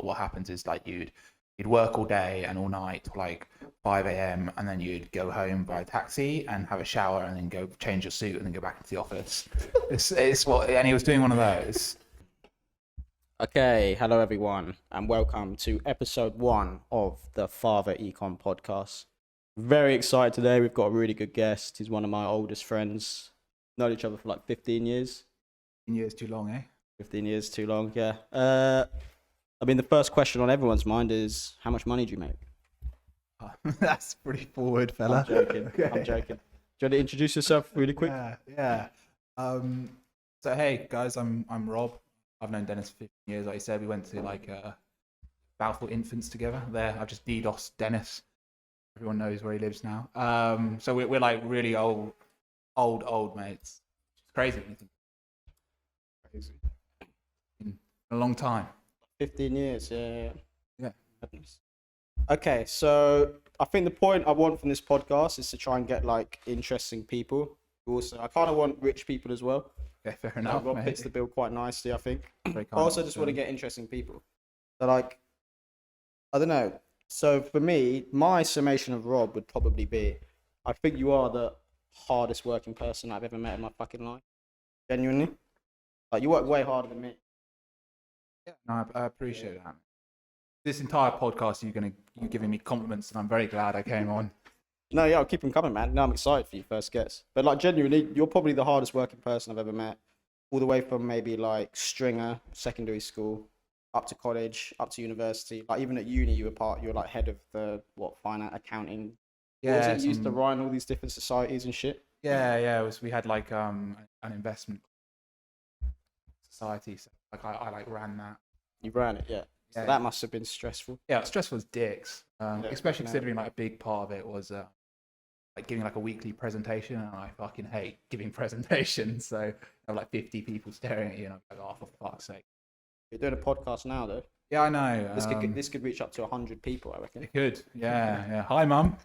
what happens is like you'd work all day and all night till like 5 a.m. and then you'd go home by taxi and have a shower and then go change your suit and then go back into the office. And he was doing one of those. Okay, hello everyone, and welcome to episode 1 of the Father Econ podcast. Very excited today. We've got a really good guest. He's one of my oldest friends. Known each other for like 15 years. 15 years too long, eh? 15 years too long, yeah. The first question on everyone's mind is, how much money do you make? That's pretty forward, fella. I'm joking. Okay. I'm joking. Do you want to introduce yourself really quick? Yeah. So hey guys, I'm Rob. I've known Dennis for 15 years. Like I said, we went to like Balfour Infants together. There, I've just DDoSed Dennis. Everyone knows where he lives now. So we're like really old mates. It's crazy when you think. Crazy. In a long time. 15 years, yeah. Yeah. Okay, so I think the point I want from this podcast is to try and get like interesting people. Also, I kind of want rich people as well. Okay, fair enough. Rob fits the bill quite nicely, I think. I also just want to get interesting people. So like, I don't know. So for me, my summation of Rob would probably be, I think you are the hardest working person I've ever met in my fucking life. Genuinely. Like, you work way harder than me. Yeah, no, I appreciate that. This entire podcast, you're giving me compliments, and I'm very glad I came on. No, yeah, I'll keep them coming, man. No, I'm excited for you first guess. But like, genuinely, you're probably the hardest working person I've ever met. All the way from maybe like stringer, secondary school, up to college, up to university. Like even at uni, you were like head of the finance, accounting. Yeah, you used to run all these different societies and shit. Yeah. We had like an investment society. So like I like ran that. You ran it, yeah. So that must have been stressful. Yeah, stressful as dicks. Especially considering like a big part of it was like giving like a weekly presentation, and I fucking hate giving presentations. So I have like 50 people staring at you, and I'm like, oh, for fuck's sake. You're doing a podcast now, though. Yeah, I know. This could reach up to 100 people, I reckon. It could. Yeah. Hi, Mum.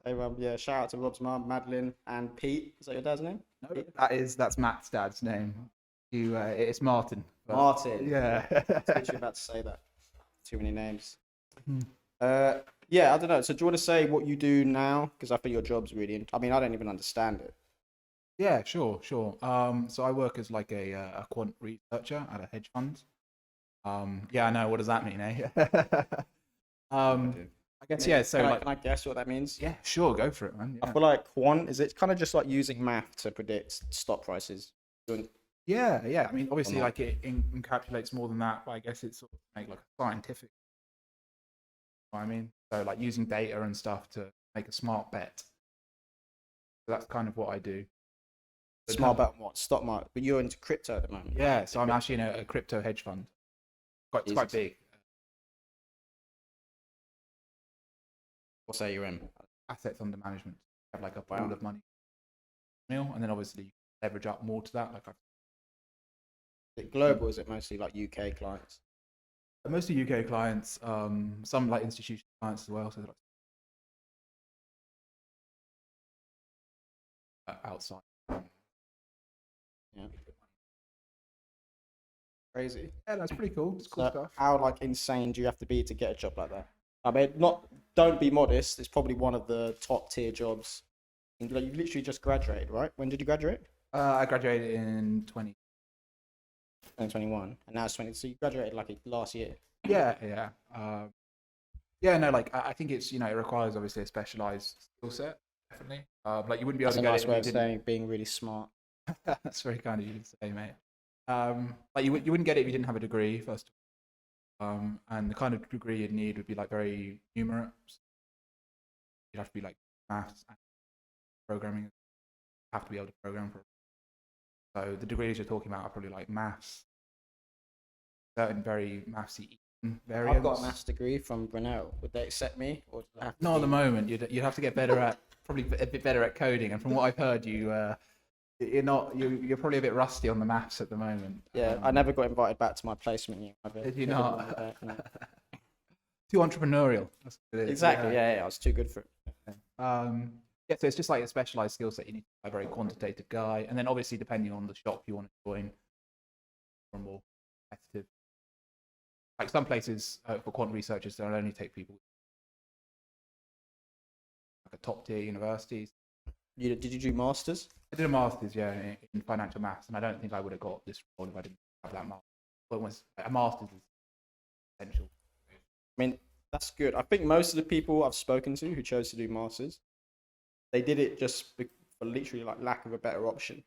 Hey, Mum. Yeah, shout out to Rob's mum, Madeline, and Pete. Is that your dad's name? No, that's Matt's dad's name. It's Martin. But... Martin. Yeah. I was about to say that. Too many names. Yeah, I don't know. So do you want to say what you do now? Because I think your job's really... I don't even understand it. Yeah, sure. So I work as like a quant researcher at a hedge fund. Yeah, I know. What does that mean, eh? I guess, yeah. So can I guess what that means? Yeah, sure. Go for it, man. Yeah. I feel like quant, is it kind of just like using math to predict stock prices? Yeah. Obviously, like it encapsulates more than that, but I guess it's sort of like a scientific. You know what I mean? So like using data and stuff to make a smart bet. So that's kind of what I do. Smart bet on what? Stock market. But you're into crypto at the moment. Yeah, so I'm actually in a crypto hedge fund. It's quite big. What's that you're in? Assets under management. You have like a pool of money. And then obviously you leverage up more to that. Like is it global? Is it mostly like UK clients? Mostly UK clients, some like institutional clients as well. So like outside. Yeah. Crazy. Yeah, that's pretty cool. It's cool stuff. How like insane do you have to be to get a job like that? Don't be modest. It's probably one of the top tier jobs. You literally just graduated, right? When did you graduate? I graduated in 2021, and now it's 20. So you graduated like last year. Yeah. No, like I think it's it requires obviously a specialized skill set, definitely. Like you wouldn't be able to get it. That's a nice way of saying being really smart. That's very kind of you to say, mate. Like you wouldn't get it if you didn't have a degree first. And the kind of degree you'd need would be like very numerate. You'd have to be like maths and programming. You have to be able to program for it. So the degrees you're talking about are probably like maths, certain very mathsy variants. I've got a maths degree from Brunel. Would they accept me? Or not at the moment. You'd have to get better at probably a bit better at coding. And from what I've heard, you're probably a bit rusty on the maths at the moment. Yeah, I never got invited back to my placement year. Did you not? Too entrepreneurial. That's what it is. Exactly. Yeah, I was too good for it. Yeah, so it's just like a specialized skill set. You need to be a very quantitative guy, and then obviously depending on the shop you want to join, or more competitive. like some places for quant researchers, they'll only take people like a top tier universities. Did you do masters? I did a master's, yeah, in financial maths, and I don't think I would have got this role if I didn't have that master's. But a master's is essential. I mean, that's good. I think most of the people I've spoken to who chose to do masters, they did it just for literally like lack of a better option.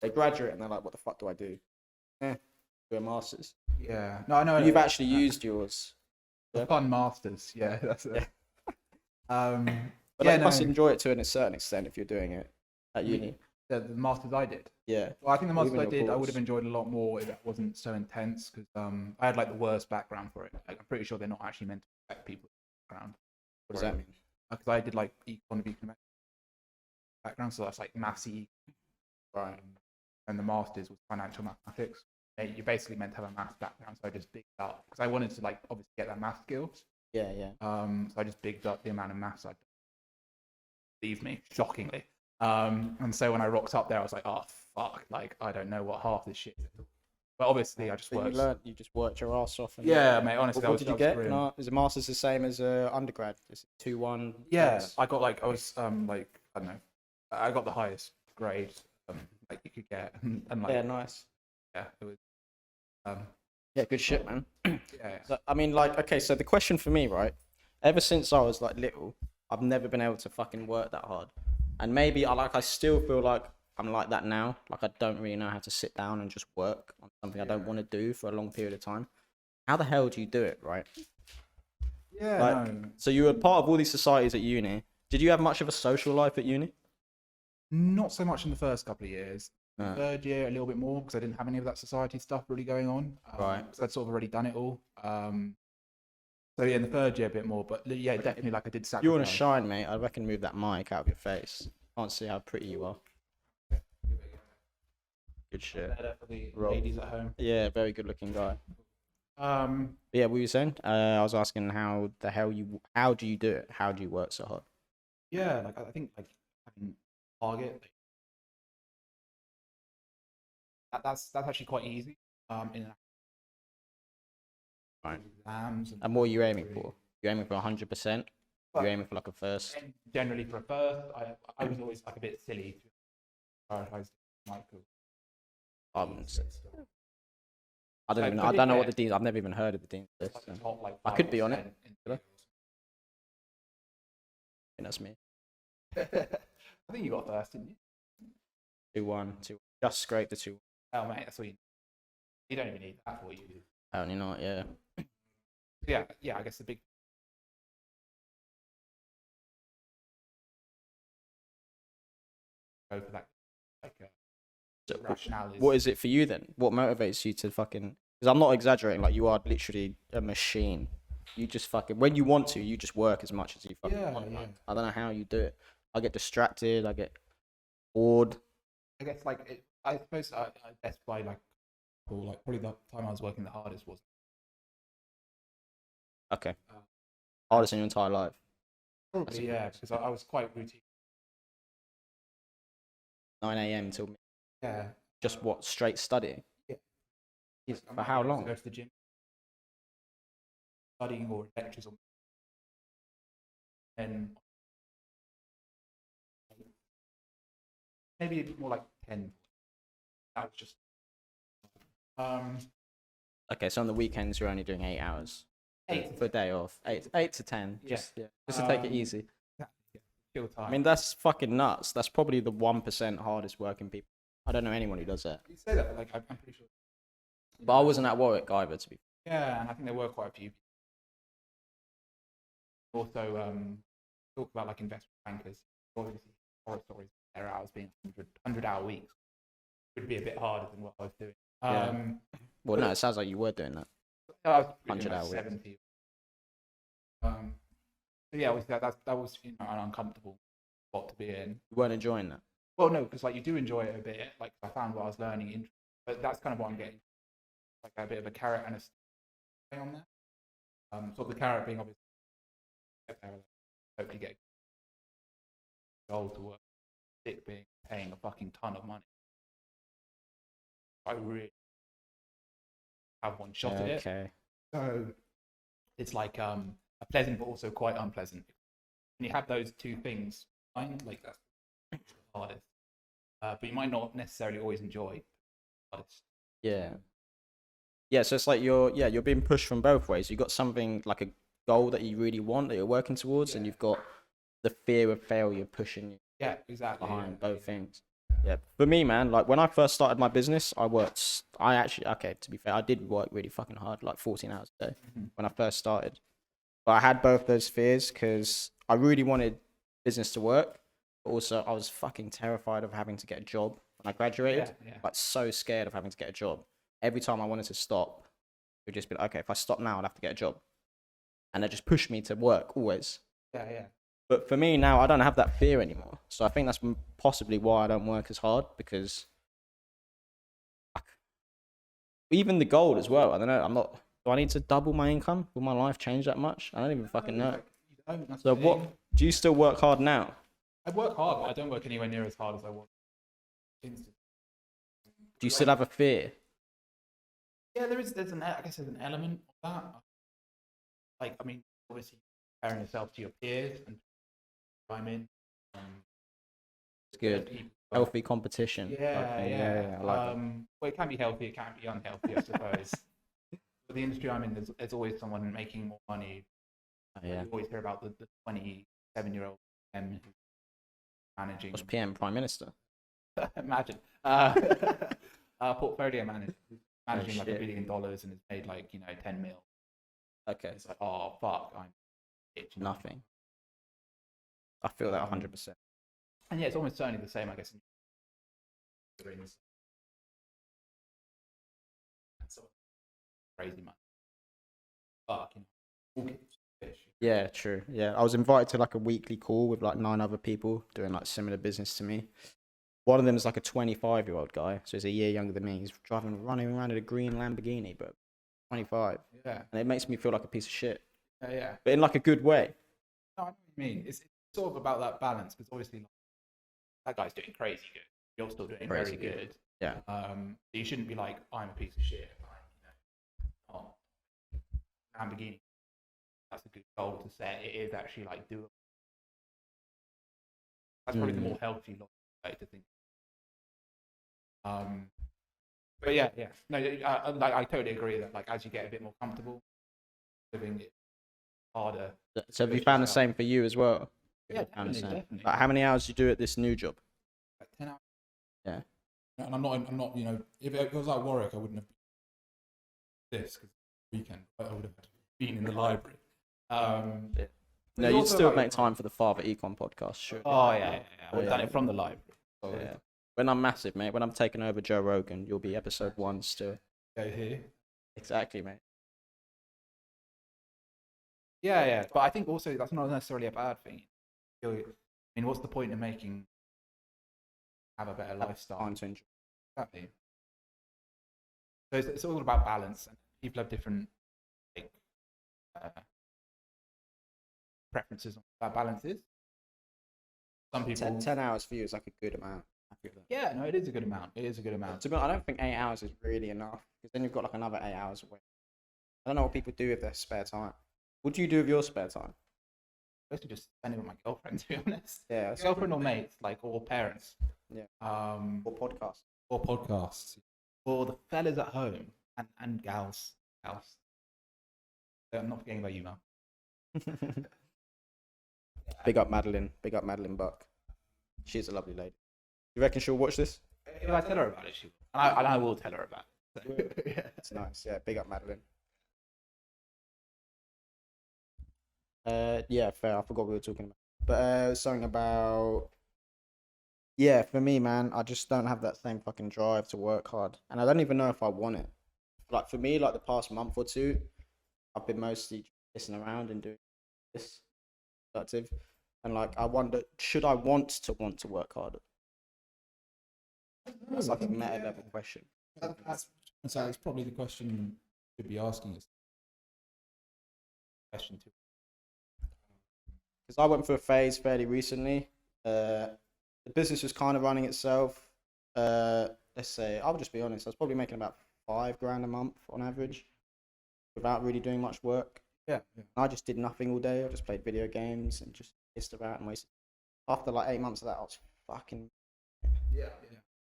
They graduate and they're like, "What the fuck do I do?" Do a masters. Yeah, no, I know. You've actually used yours. The fun masters, yeah, that's it. But yeah, you must no, enjoy it to a certain extent if you're doing it at uni. the masters I did. Yeah. Well, I think the masters Even I your did, I would course. have enjoyed a lot more if it wasn't so intense because I had like the worst background for it. Like, I'm pretty sure they're not actually meant to affect people's background. What does that mean? Because I did like econ of economics background, so that's like maths, Right. and the masters was financial mathematics. You're basically meant to have a maths background, so I just bigged up because I wanted to like obviously get that math skills. Yeah, yeah. So I just bigged up the amount of maths I'd done. Believe me, shockingly. And so when I rocked up there, I was like, oh fuck, like I don't know what half this shit is. But obviously, I just But worked. you just worked your ass off. And Yeah, mate. Honestly, What did you get? brilliant. No, is a master's the same as a undergrad? Is it 2-1? Yeah, I got like I was like I don't know, I got the highest grade like you could get, and like Yeah, nice. yeah, it was Yeah, good shit, man. yeah. So, I mean, like, okay, so the question for me, right? Ever since I was like little, I've never been able to fucking work that hard, and maybe I still feel like I'm like that now. Like I don't really know how to sit down and just work on something I don't want to do for a long period of time. How the hell do you do it, right? Yeah, Like, no. So you were part of all these societies at uni. Did you have much of a social life at uni? Not so much in the first couple of years. No. Third year, a little bit more because I didn't have any of that society stuff really going on. Right. So I'd sort of already done it all. So yeah, in the third year, a bit more. But yeah, definitely like I did sacrifice. You want to shine, mate? I reckon move that mic out of your face. Can't see how pretty you are. Good shit. Better for the Roll. ladies at home. Yeah, very good looking guy. Um, But yeah, what were you saying? I was asking how do you do it? How do you work so hard? yeah, like I think like having a target. That's actually quite easy. In Right. exams And what are you aiming for? You aiming for 100%? You aiming for like a first? generally for a first, I was always like a bit silly to prioritize Michael. I wouldn't say. I don't So even. put I it don't know what there. the dean. I've never even heard of the dean's list. Like So. the top, like, I could be on 5% it. in Could I? sales. I think that's me. I think you got first, didn't you? 2-1, 2. Just scrape the 2. Oh mate, that's what you don't even need that for you. Apparently not. Yeah. Yeah. I guess the big go for that like So, rationale is what is it for you then? What motivates you to fucking? Because I'm not exaggerating. Like you are literally a machine. You just fucking when you want to, you just work as much as you fucking Yeah, want. yeah. Like, I don't know how you do it. I get distracted. I get bored. I guess like I suppose that's why like probably the time I was working the hardest was Okay. Hardest in your entire life. probably yeah because I was quite routine. 9 a.m. till Yeah. just what straight studying. Yeah. Jeez, I for might how be able to long? Go to the gym, studying or lectures, and maybe more like 10. That was just Okay, so on the weekends you're only doing 8 hours 8 for a day off. 8 to 10. Yeah. Just to take it easy. chill time. I mean that's fucking nuts. That's probably the 1% hardest working people. I don't know anyone who does that. you say that, but like I'm pretty sure. But I wasn't at Warwick either, to be. Yeah, and I think there were quite a few. Also, talk about like investment bankers. Obviously, horror stories. Their hours being 100-hour weeks would be a bit harder than what I was doing. Yeah. Well, no, it sounds like you were doing that. I was 100-hour weeks. 70. So yeah, obviously that was an uncomfortable spot to be in. You weren't enjoying that. Well, no, because like you do enjoy it a bit. Like I found what I was learning interesting, but that's kind of what I'm getting. Like a bit of a carrot and a stick on there. So the carrot being obviously hopefully get a goal to work. Stick being paying a fucking ton of money. I really have one shot at it. Okay. So it's like a pleasant but also quite unpleasant. When you have those two things, fine, like that's the hardest. But you might not necessarily always enjoy the hardest. Yeah. Yeah, so it's like you're being pushed from both ways. You've got something like a goal that you really want that you're working towards, and you've got the fear of failure pushing you Yeah, exactly. behind Yeah. both things. Yeah. For me, man, like when I first started my business, I actually, okay, to be fair, I did work really fucking hard, like 14 hours a day when I first started. But I had both those fears because I really wanted business to work, but also I was fucking terrified of having to get a job when I graduated. Yeah. Like so scared of having to get a job. Every time I wanted to stop, it would just be like, okay, if I stop now, I'll have to get a job. And it just pushed me to work always. Yeah. But for me now, I don't have that fear anymore. So I think that's possibly why I don't work as hard, because even the goal as well. I don't know. I'm not. Do I need to double my income? Will my life change that much? I don't even fucking know. You don't, that's So the what? thing. Do you still work hard now? I work hard, but I don't work anywhere near as hard as I was. Do you still have a fear? Yeah, I guess there's an element of that. Like, I mean, obviously comparing yourself to your peers and I'm in. It's good. Healthy competition. Yeah. I like that. Well, it can be healthy, it can be unhealthy, I suppose. But the industry I'm in, there's always someone making more money. Yeah. You always hear about the 27-year-old PM who's managing. Was PM Prime Minister? Imagine. Portfolio manager managing like $1 billion and has made like 10 mil. Okay. It's like, oh fuck, I'm itching. Nothing. I feel that 100%. And yeah, it's almost certainly the same, I guess. Crazy much. Fuck, fish. Yeah, true. Yeah, I was invited to like a weekly call with like 9 other people doing like similar business to me. One of them is like a 25-year-old guy, so he's a year younger than me. He's running around in a green Lamborghini, but 25. Yeah. And it makes me feel like a piece of shit. Yeah. But in like a good way. No, I know what you mean. It's sort of about that balance, because obviously like, that guy's doing crazy good. You're still doing Crazy very good. Yeah. You shouldn't be like, I'm a piece of shit. Lamborghini. That's a good goal to set. It is actually like doable. That's probably the more healthy way to think. But yeah. No, I totally agree that like as you get a bit more comfortable, living it harder. So have you found the same for you as well? Yeah, definitely. Like how many hours do you do at this new job? Like 10 hours. Yeah. And I'm not. If it was like Warwick, I wouldn't have this because weekend. I would have been in the library. No, you'd still make time for the Father Econ podcast, sure. Oh yeah. I would have done it from the library. Yeah. When I'm massive, mate. When I'm taking over Joe Rogan, you'll be episode 1 still. Go here. Exactly, mate. Yeah. But I think also that's not necessarily a bad thing. I mean, what's the point in have a better lifestyle? Time to enjoy. Exactly. So it's all about balance, and people have different like, preferences on what that balance is. Some people 10 hours for you is like a good amount. Yeah, no, it is a good amount. It is a good amount. To be honest, I don't think 8 hours is really enough, because then you've got like another 8 hours away. I don't know what people do with their spare time. What do you do with your spare time? Mostly just spend it with my girlfriend, to be honest. Yeah, girlfriend or mates, like, or parents. Yeah. Or podcasts. Or podcasts. Or the fellas at home and gals. I'm not forgetting about you, Mel. Big up Madeline. Big up Madeline Buck. She's a lovely lady. You reckon she'll watch this? If I tell her about it, she will. And I will tell her about it. So, yeah. It's nice. Yeah, big up Madeline. Yeah, fair. I forgot what we were talking about. But something about... Yeah, for me, man, I just don't have that same fucking drive to work hard. And I don't even know if I want it. Like, for me, like the past month or two, I've been mostly pissing around and doing this productive. And like, I wonder, should I want to work harder? That's like a meta level question. That's probably the question you should be asking. Question 2. Because I went through a phase fairly recently. The business was kind of running itself. Let's say, I'll just be honest, I was probably making about $5,000 a month on average. without really doing much work. Yeah, yeah. And I just did nothing all day. I just played video games and just pissed about and wasted. After like 8 months of that, I was fucking Yeah.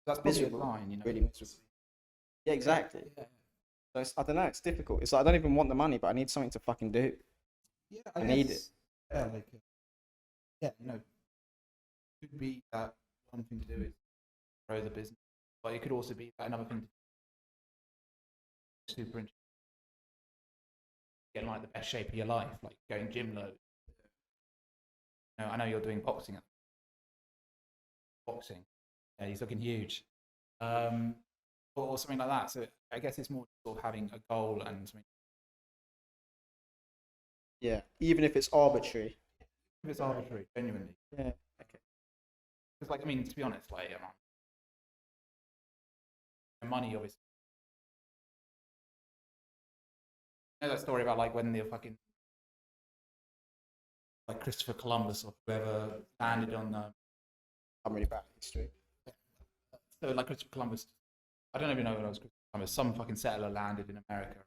That's probably a miserable. sign, you know. Really miserable. Yeah, exactly. Yeah. So I don't know. It's difficult. It's like I don't even want the money, but I need something to fucking do. Yeah, I need it. Yeah, like, yeah, you know, could be that one thing to do is grow the business, but it could also be that another thing to super interesting, getting like the best shape of your life, like going gym load. You know, I know you're doing boxing. Yeah, he's looking huge. Or something like that. So I guess it's more sort of having a goal and something. Yeah, even if it's arbitrary. If it's arbitrary, genuinely. Yeah. Okay. Because, like, I mean, to be honest, like, money obviously. You know that story about like when the fucking like Christopher Columbus or whoever landed on the. I'm really bad at history. So like Christopher Columbus, I don't even know when it was Christopher Columbus. Some fucking settler landed in America.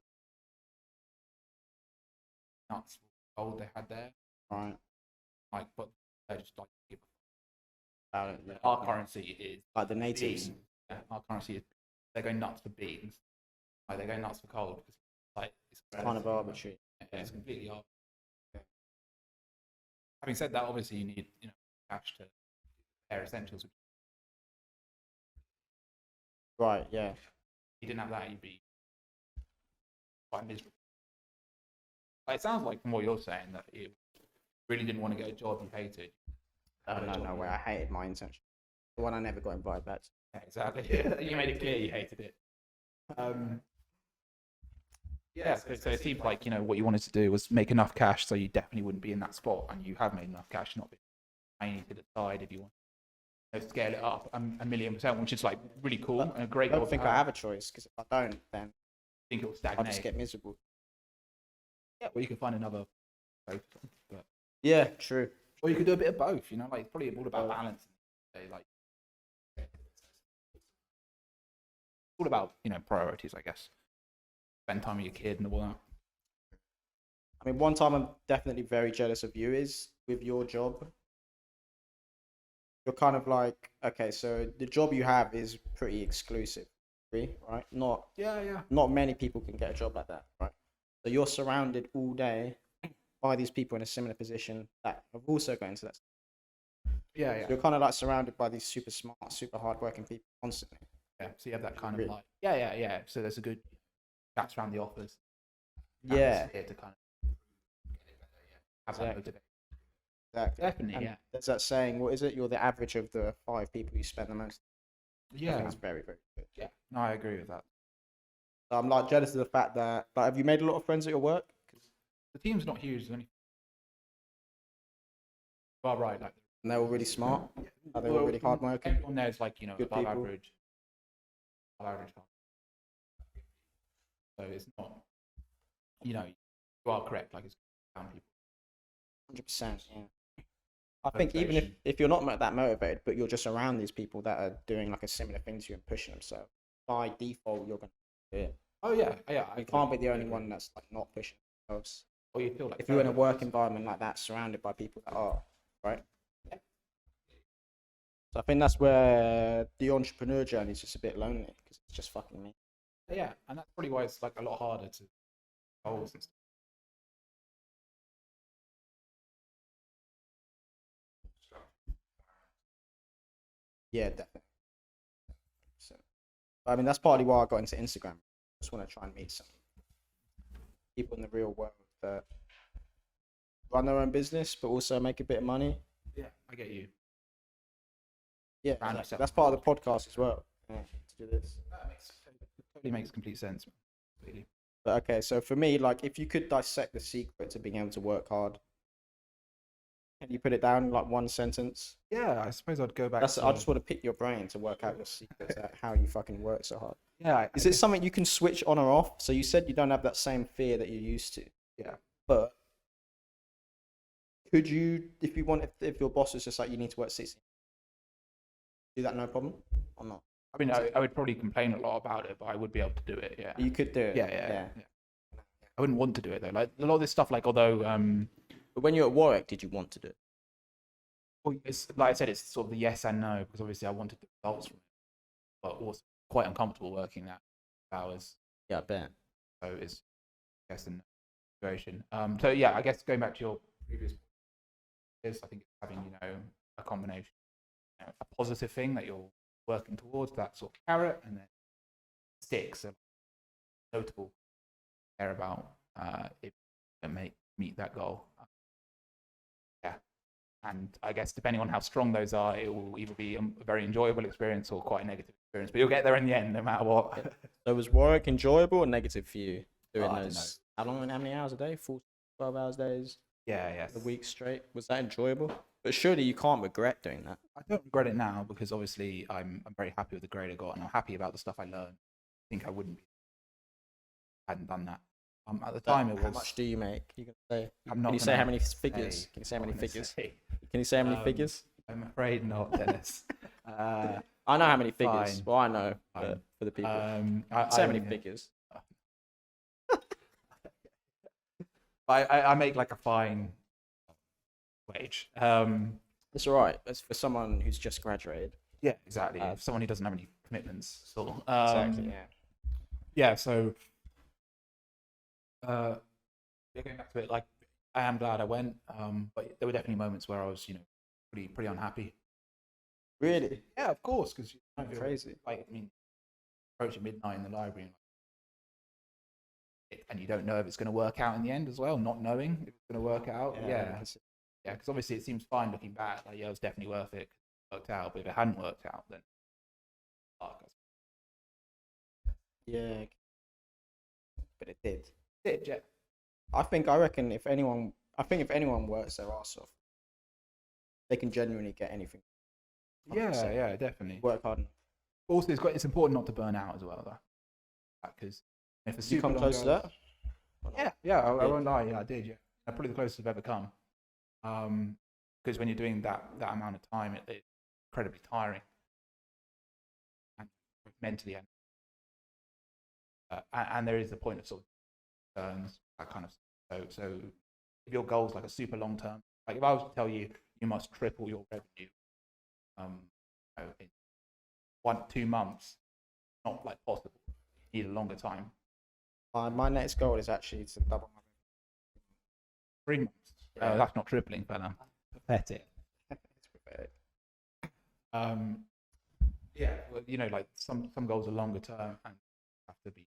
Nuts gold they had there. Right. Like, but they just like give About it. Yeah. our currency is Like the natives. beans. Yeah, our currency is they're going nuts for beans. Like they're going nuts for gold because like it's Kind of arbitrary. Yeah, it's completely arbitrary. Yeah. Having said that, obviously you need cash to prepare essentials. Right. Yeah. If you didn't have that, you'd be quite miserable. But it sounds like from what you're saying that you really didn't want to get a job you hated. No way. I hated my internship. The one I never got invited back to. Yeah, exactly. You made it clear you hated it. Yeah, so it seems like what you wanted to do was make enough cash so you definitely wouldn't be in that spot, and you have made enough cash, not paying to decide if you want to scale it up a 1,000,000%, which is like really cool and a great. I don't think I have a choice because if I don't, then I think it will I'll stagnate. just get miserable. Yeah, well, you can find another both, but Yeah, true. or you could do a bit of both. Like it's probably all about balance. Like all about priorities, I guess. Spend time with your kid and all that. I mean, one time I'm definitely very jealous of you is with your job. You're kind of like, okay, so the job you have is pretty exclusive, right? Not many people can get a job like that, right? So you're surrounded all day by these people in a similar position that have also gone into that. Yeah. So you're kind of like surrounded by these super smart, super hardworking people constantly. Yeah, so you have that kind of like, yeah. So there's a good chats around the office. Yeah. Here to kind of have that motivation. Exactly. Definitely, and yeah. There's that saying, what is it? You're the average of the 5 people you spend the most. Yeah. I think it's very, very good. Yeah, no, I agree with that. So I'm like jealous of the fact that, like, have you made a lot of friends at your work? The team's not huge, there's only. Well, right, like. And they're all really smart. Are they all really hardworking? Everyone there's like good above people. average. Above average. So it's not. You are correct. Like it's down people. 100%. Yeah. I think even if you're not that motivated, but you're just around these people that are doing like a similar thing to you and pushing themselves, by default you're going to do it. Oh yeah. You can't be the only one that's like not pushing themselves. Or you feel like if you're in a work environment like that, surrounded by people that are, right? Yeah. So I think that's where the entrepreneur journey is just a bit lonely because it's just fucking me. Yeah, and that's probably why it's like a lot harder to goals and stuff. Yeah, definitely. So, I mean, that's partly why I got into Instagram. I just want to try and meet some people in the real world that run their own business, but also make a bit of money. Yeah, I get you. Yeah, exactly. That's part of the podcast as well. Yeah, to do this. Totally makes complete sense. Completely. But okay, so for me, like, if you could dissect the secret to being able to work hard, can you put it down in like one sentence? Yeah, I suppose I'd go back. I just want to pick your brain to work out your secrets, how you fucking work so hard. Yeah. Is it something you can switch on or off? So you said you don't have that same fear that you used to. Yeah. But could you, if you want, if your boss is just like, you need to work 60, do that no problem or not? I mean, I would probably complain a lot about it, but I would be able to do it. Yeah. You could do it. Yeah. I wouldn't want to do it though. Like a lot of this stuff, like although But when you're at Warwick, did you want to do it? well, it's like I said, it's sort of the yes and no because obviously I wanted the results from it, but also quite uncomfortable working that hours. Yeah, I bet. So it's yes and no situation. So yeah, I guess going back to your previous is I think it's having a combination, a positive thing that you're working towards, that sort of carrot, and then sticks, a notable care about if you meet that goal. Yeah, and I guess depending on how strong those are, it will either be a very enjoyable experience or quite a negative experience. But you'll get there in the end, no matter what. Yeah. So was Warwick enjoyable or negative for you doing I don't those? How many hours a day? 12 hours days? Yeah, A week straight? Was that enjoyable? But surely you can't regret doing that. I don't regret it now because obviously I'm very happy with the grade I got and I'm happy about the stuff I learned. I think I wouldn't be if I hadn't done that. At the time, it was. How much do you make? You can say. I'm not Can you say gonna how many figures? say- Can you say how not many gonna figures? say. Can you say how many figures? I'm afraid not, Dennis. I know how many figures. fine. Well, I know, Fine. but for the people. I, Say how I, many figures. I make like a fine wage. It's all right. That's for someone who's just graduated. Yeah, exactly. Someone who doesn't have any commitments, sort of. Exactly. Yeah. Yeah. So, going back to it, like I am glad I went. But there were definitely moments where I was, pretty unhappy. Really? Yeah, of course, because Crazy. like I mean, approaching midnight in the library, and you don't know if it's going to work out in the end as well. Not knowing if it's going to work out. Yeah. Because obviously it seems fine looking back. Like, yeah, it was definitely worth it. It worked out. But if it hadn't worked out, then Yeah. But it did. yeah. I reckon if anyone works their ass off, they can genuinely get anything. Yeah, definitely. Work hard. Also, it's important not to burn out as well, though, because if the Did you come close to that? I won't lie. Yeah, I did. Yeah, probably the closest I've ever come. Because when you're doing that amount of time, it's incredibly tiring, and mentally, and there is a point of sort of turns, that kind of stuff. So if your goal is like a super long term, like if I was to tell you you must triple your revenue, in 1-2 months, not like possible. You need a longer time. My next goal is actually to double my 3 months. Yeah. That's not tripling, but pathetic. It's pathetic. Yeah, well, like some goals are longer term and have to be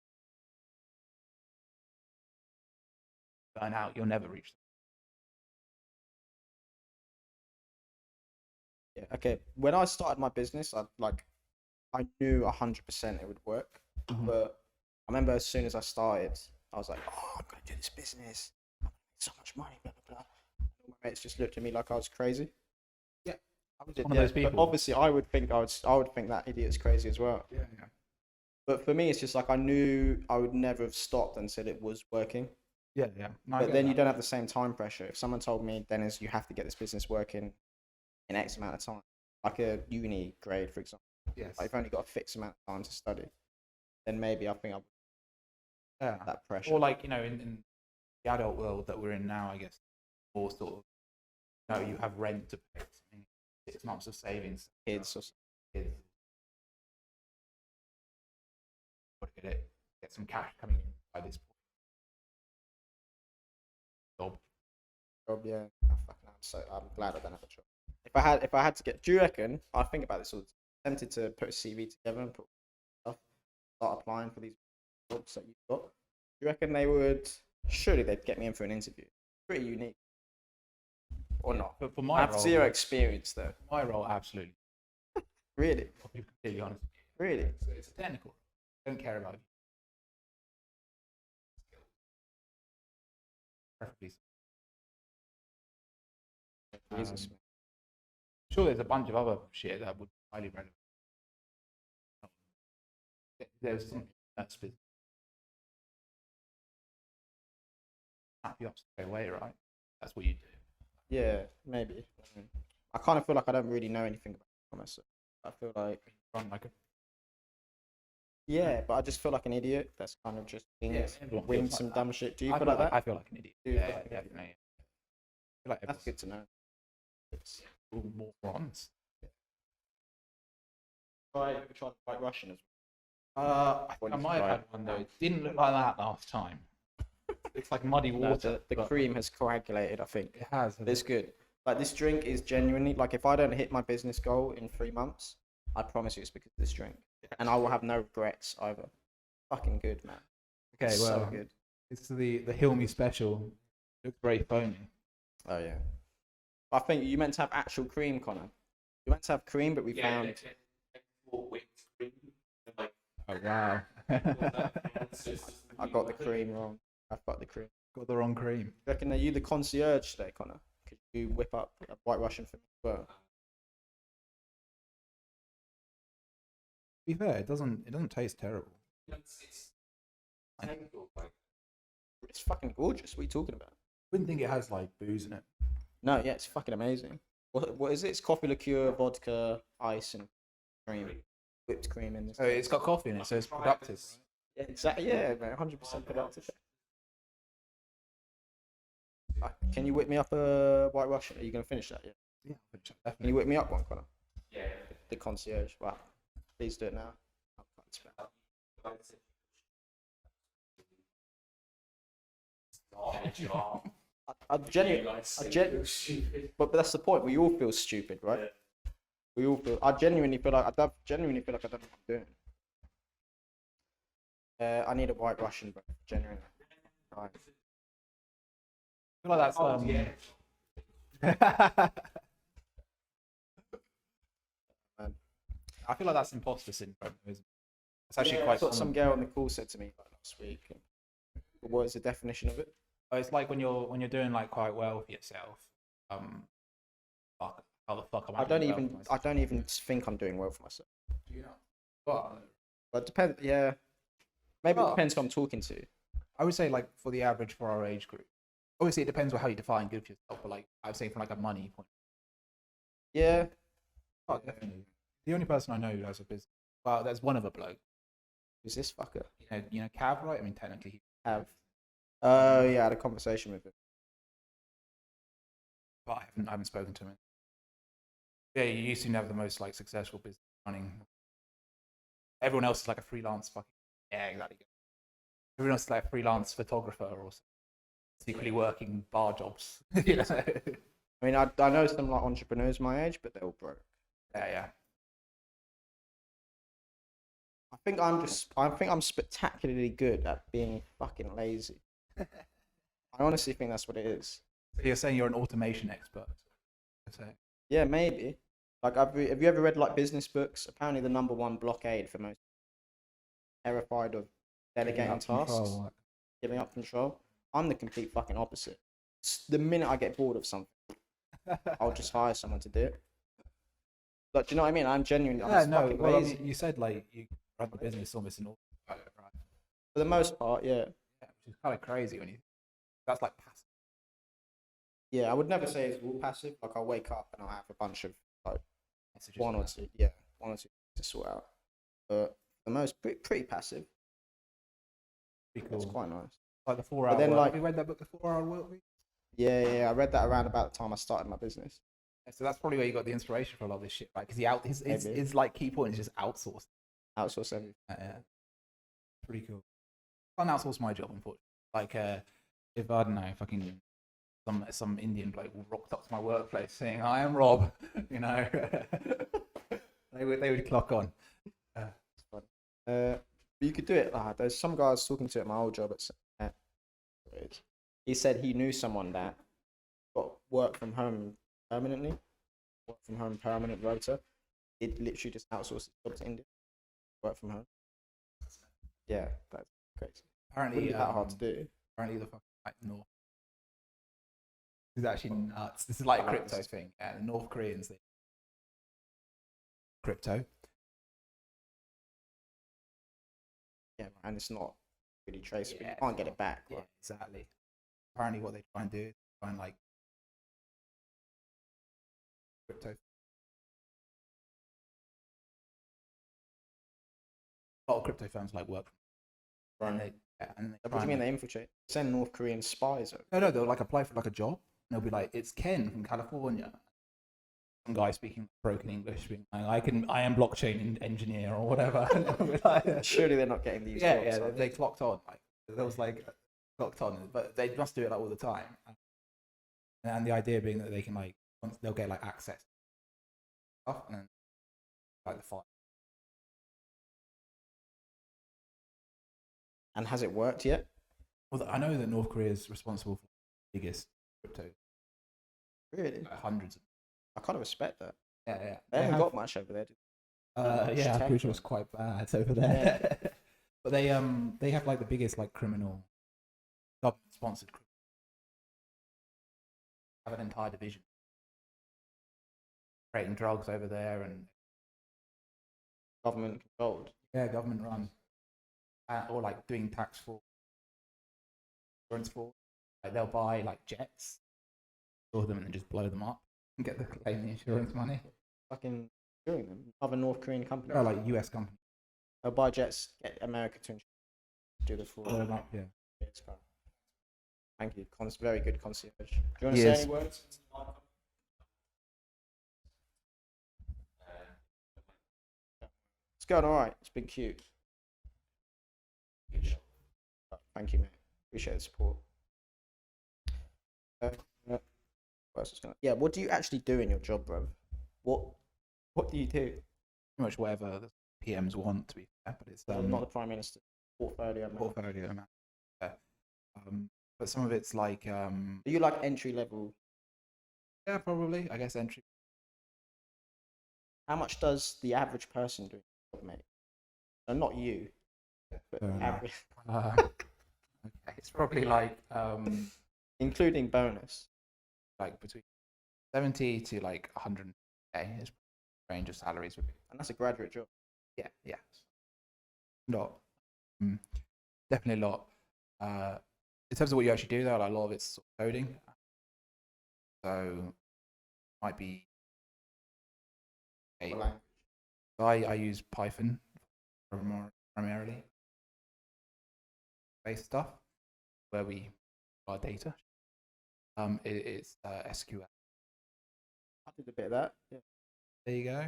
burn out. You'll never reach Yeah. Okay. When I started my business, I knew 100% it would work. Mhm. But I remember as soon as I started, I was like, "Oh, I'm gonna do this business. I'm gonna make so much money." Blah blah blah. And all my mates just looked at me like I was crazy. Yeah, I was Yeah, one of those but people. obviously, I would think that idiot's crazy as well. Yeah. But for me, it's just like I knew I would never have stopped until it was working. Yeah. No, I But get then that. you don't have the same time pressure. If someone told me, Dennis, you have to get this business working in X amount of time, like a uni grade, for example, Yes. like I've only got a fixed amount of time to study, then maybe I think I would Yeah. have that pressure. Or like in the adult world that we're in now, I guess, more sort of, you have rent to pay, 6 months of savings. Kids or Kids. Got to get some cash coming in by this point. Job. job, yeah. I'm glad I don't have a job. If I had to get, do you reckon? I think about this all the time. Tempted to put a CV together and put stuff, start applying for these jobs that you've got. Do you reckon they would? Surely they'd get me in for an interview. Pretty unique, or not? But for I my have role, zero experience though. my role, absolutely. Really, I'll be completely honest. really. It's a technical. I don't care about you. Preferably. Jesus, man. Sure, there's a bunch of other shit that would be highly relevant. There's something that's business. Snap you up straight away, right? That's what you do. Yeah, maybe. I kind of feel like I don't really know anything about commerce. I feel like Run like a Yeah, but I just feel like an idiot. That's kind of just being everyone win feels like some that. dumb shit. Do you I feel feel like like that? I feel like an idiot. Do you Yeah, feel like an idiot? definitely. I feel like That's everyone's good to know. It's, all morons. try White Russian as I When think I you might have try had it. one though. It didn't look like that last time. It's like muddy well. No, water. the but cream has coagulated. I think It has. it's good. Like this drink is genuinely like if I don't hit my business goal in 3 months, I promise you it's because of this drink, and I will have no regrets either. Fucking good, man. Okay, It's well, so good. it's the Hilmy special. It looks very foamy. Oh yeah. I think you meant to have actual cream, Connor. You meant to have cream, but we found. Oh wow. I got the cream wrong. I've got the cream. Got the wrong cream. Do you reckon are you the concierge today, Connor? Could you whip up a White Russian for me as well? To be fair, it doesn't taste terrible. It's fucking gorgeous. What are you talking about? Wouldn't think it has like booze in it. No, yeah, it's fucking amazing. What is it? It's coffee liqueur, vodka, ice, and cream. Whipped cream in this. Oh, it's got coffee in it, so it's productive. Yeah, exactly. Yeah, man, 100% productive. Can you whip me up a White Russian? Are you gonna finish that? Yeah. Yeah, Can you definitely. whip me up one, Connor? Yeah. The concierge. Wow. Please do it now. But that's the point. We all feel stupid, right? Yeah. We all feel. I genuinely feel like I don't know what I'm doing. I need a White Russian, bro. Genuinely. Right. I feel like that's Man. I feel like that's imposter syndrome. Isn't it? It's actually Yeah, quite that's what common. some girl on the call said to me like, last week. What is the definition of it? It's like when you're doing like quite well for yourself. Fuck, how the fuck am I? I don't doing well even for myself? I don't even think I'm doing well for myself. Do you know? But But it depends. Yeah. Maybe it Oh. depends who I'm talking to. I would say like for the average for our age group. Obviously, it depends on how you define good for yourself. But like I would say from like a money point. Yeah. Oh, definitely. The only person I know who has a business. Well, there's one other bloke. Who's this fucker? You know, Cav, right? I mean, technically, Have. Oh yeah, I had a conversation with him. but I haven't spoken to him. Yeah, you used to have the most like successful business running. Everyone else is like a freelance fucking. Yeah, exactly. Everyone else is like a freelance photographer or secretly working bar jobs. You know? I mean, I know some like entrepreneurs my age, but they're all broke. Yeah. I think I'm spectacularly good at being fucking lazy. I honestly think that's what it is. So you're saying you're an automation expert? Yeah, maybe. Like, have you ever read like business books? Apparently, the number one blockade for most terrified of delegating tasks, giving up control. I'm the complete fucking opposite. The minute I get bored of something, I'll just hire someone to do it. Like, do you know what I mean? I'm genuinely. I'm just fucking well, I lazy. mean, you said like you run the business almost in autopilot, right? For the most part, yeah. Yeah, which is kind of crazy when you. That's like passive. Yeah, I would never say it's all passive. Like, I'll wake up and I'll have a bunch of like Messages one or two to sort out. But the most pretty passive. Pretty cool. It's quite nice. Like the 4 hour. then, work. like- Have you read that book, The 4 Hour Work Week? Yeah. I read that around about the time I started my business. Yeah, so that's probably where you got the inspiration for a lot of this shit, right? Because Maybe. his like key point is just outsource. Outsource everything. Yeah, pretty cool. Can't outsource my job, unfortunately. Like, if I don't know, fucking some Indian bloke rocked up to my workplace saying, "I am Rob," you know, they would clock on. It's fun. But you could do it. There's some guy I was talking to at my old job at he said he knew someone that got work from home permanently, permanent rota. It literally just outsourced his job to India, work from home. Yeah, that's crazy. Apparently, Wouldn't be that hard to do. Apparently, the fucking like North. This is actually nuts. This is like a crypto thing. Yeah, the North Koreans. Crypto. Yeah, and it's not really traceable. Yeah, You can't get it back. Yeah, Right? exactly. Apparently, what they try and do is try and like crypto a lot of crypto firms like work from, and Right. and they What try do you and, mean like, they infiltrate? Send North Korean spies over. no, they'll like apply for like a job, and they'll be like, it's Ken from California. Some guy speaking broken English, being like, I am blockchain engineer or whatever. And they'll be like, Surely they're not getting these yeah, jobs. yeah, they clocked on. Like there was like clocked on, but they must do it like all the time. And the idea being that they can like once they'll get like access to stuff and then like the file. And has it worked yet? Well, I know that North Korea is responsible for the biggest crypto, Really? like hundreds of. I kind of respect that. Yeah. They haven't got much over there. Yeah, I'm tech. pretty sure it's quite bad over there. But they have like the biggest like criminal government sponsored have an entire division creating drugs over there and Government controlled. yeah, government run or like doing tax fraud, insurance fraud. Like they'll buy like jets, store them, and then just blow them up and get the claim the insurance money. Fucking doing them. Other North Korean companies. Or like US companies They'll buy jets, get America to do the fraud. blow them up. Yeah. Yes, correct. Thank you. Very good concierge. Do you want to He say is. any words? It's going all right. It's been cute. Thank you, mate. Appreciate the support. What else was gonna... Yeah, what do you actually do in your job, bro? What do you do? Pretty much whatever the PMs want, to be fair, but it's Not the Prime Minister. Portfolio. Man. portfolio amount. Yeah. But some of it's like Are you like entry level? yeah, probably. I guess entry. How much does the average person do, mate? No, not you, but Fair enough. average, Okay, it's probably including bonus. like between 70 to like 100K is range of salaries would be. And that's a graduate job. Yeah. Lot. Definitely a lot. In terms of what you actually do, though, like a lot of it's sort of coding. So might be. I use Python primarily. Based stuff where we our data. It's SQL. I did a bit of that. Yeah. There you go.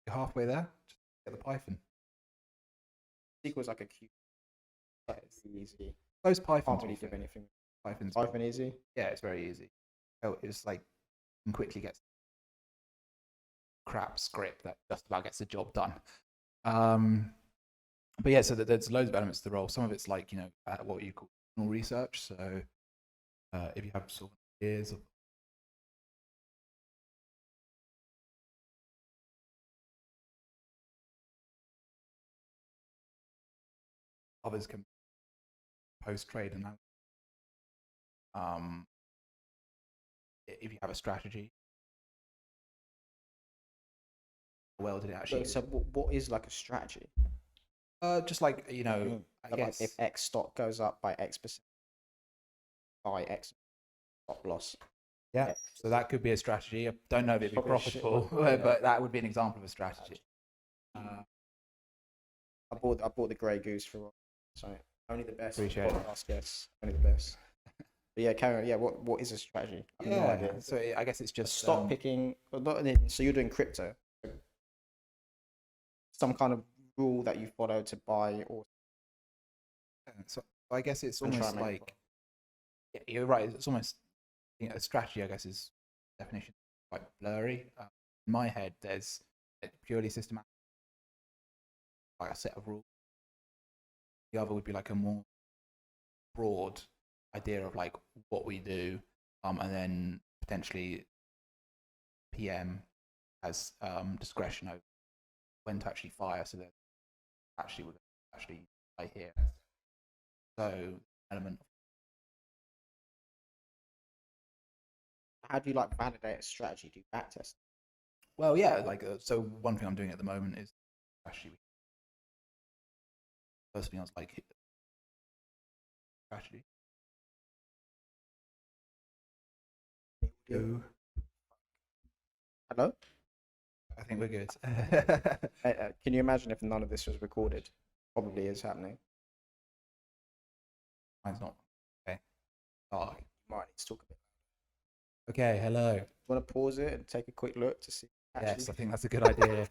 You're halfway there. Just get the Python. SQL's like a cute. Yeah, It's easy. Those Python. Can't really do anything. Python's Python easy. yeah, it's very easy. Oh, it's like you can quickly get crap script that just about gets the job done. But yeah, so there's loads of elements to the role. Some of it's like what you call research. So if you have sort of ideas of others can post trade and if you have a strategy, how well did it actually? So what is like a strategy? Just like I So guess like if X stock goes up by X%, buy X stop loss. yeah. X. So that could be a strategy. I don't know if it'd be Probably a shit profitable, one. but that would be an example of a strategy. I bought the Grey Goose for so only the best. Appreciate it. Podcast guests, only the best. But yeah, Karen. Yeah, what is a strategy? I have no idea. So I guess it's just Stock picking. So you're doing crypto. Some kind of rule that you follow to buy or. So I guess it's I'm trying almost to make it like you're right. It's almost a strategy. I guess is definition quite blurry. In my head, there's purely systematic, like a set of rules. The other would be like a more broad idea of like what we do, and then potentially PM has discretion over when to actually fire. So that would actually play here. So element. How do you like validate a strategy? Do you backtest? Well, yeah, like so. One thing I'm doing at the moment is actually first thing I was like strategy. Go. Hello. I think we're good. Can you imagine if none of this was recorded? Probably is happening. Mine's not. Okay. Oh. Might need to talk a bit. Okay, hello. Want to pause it and take a quick look to see? Yes, I think that's a good idea.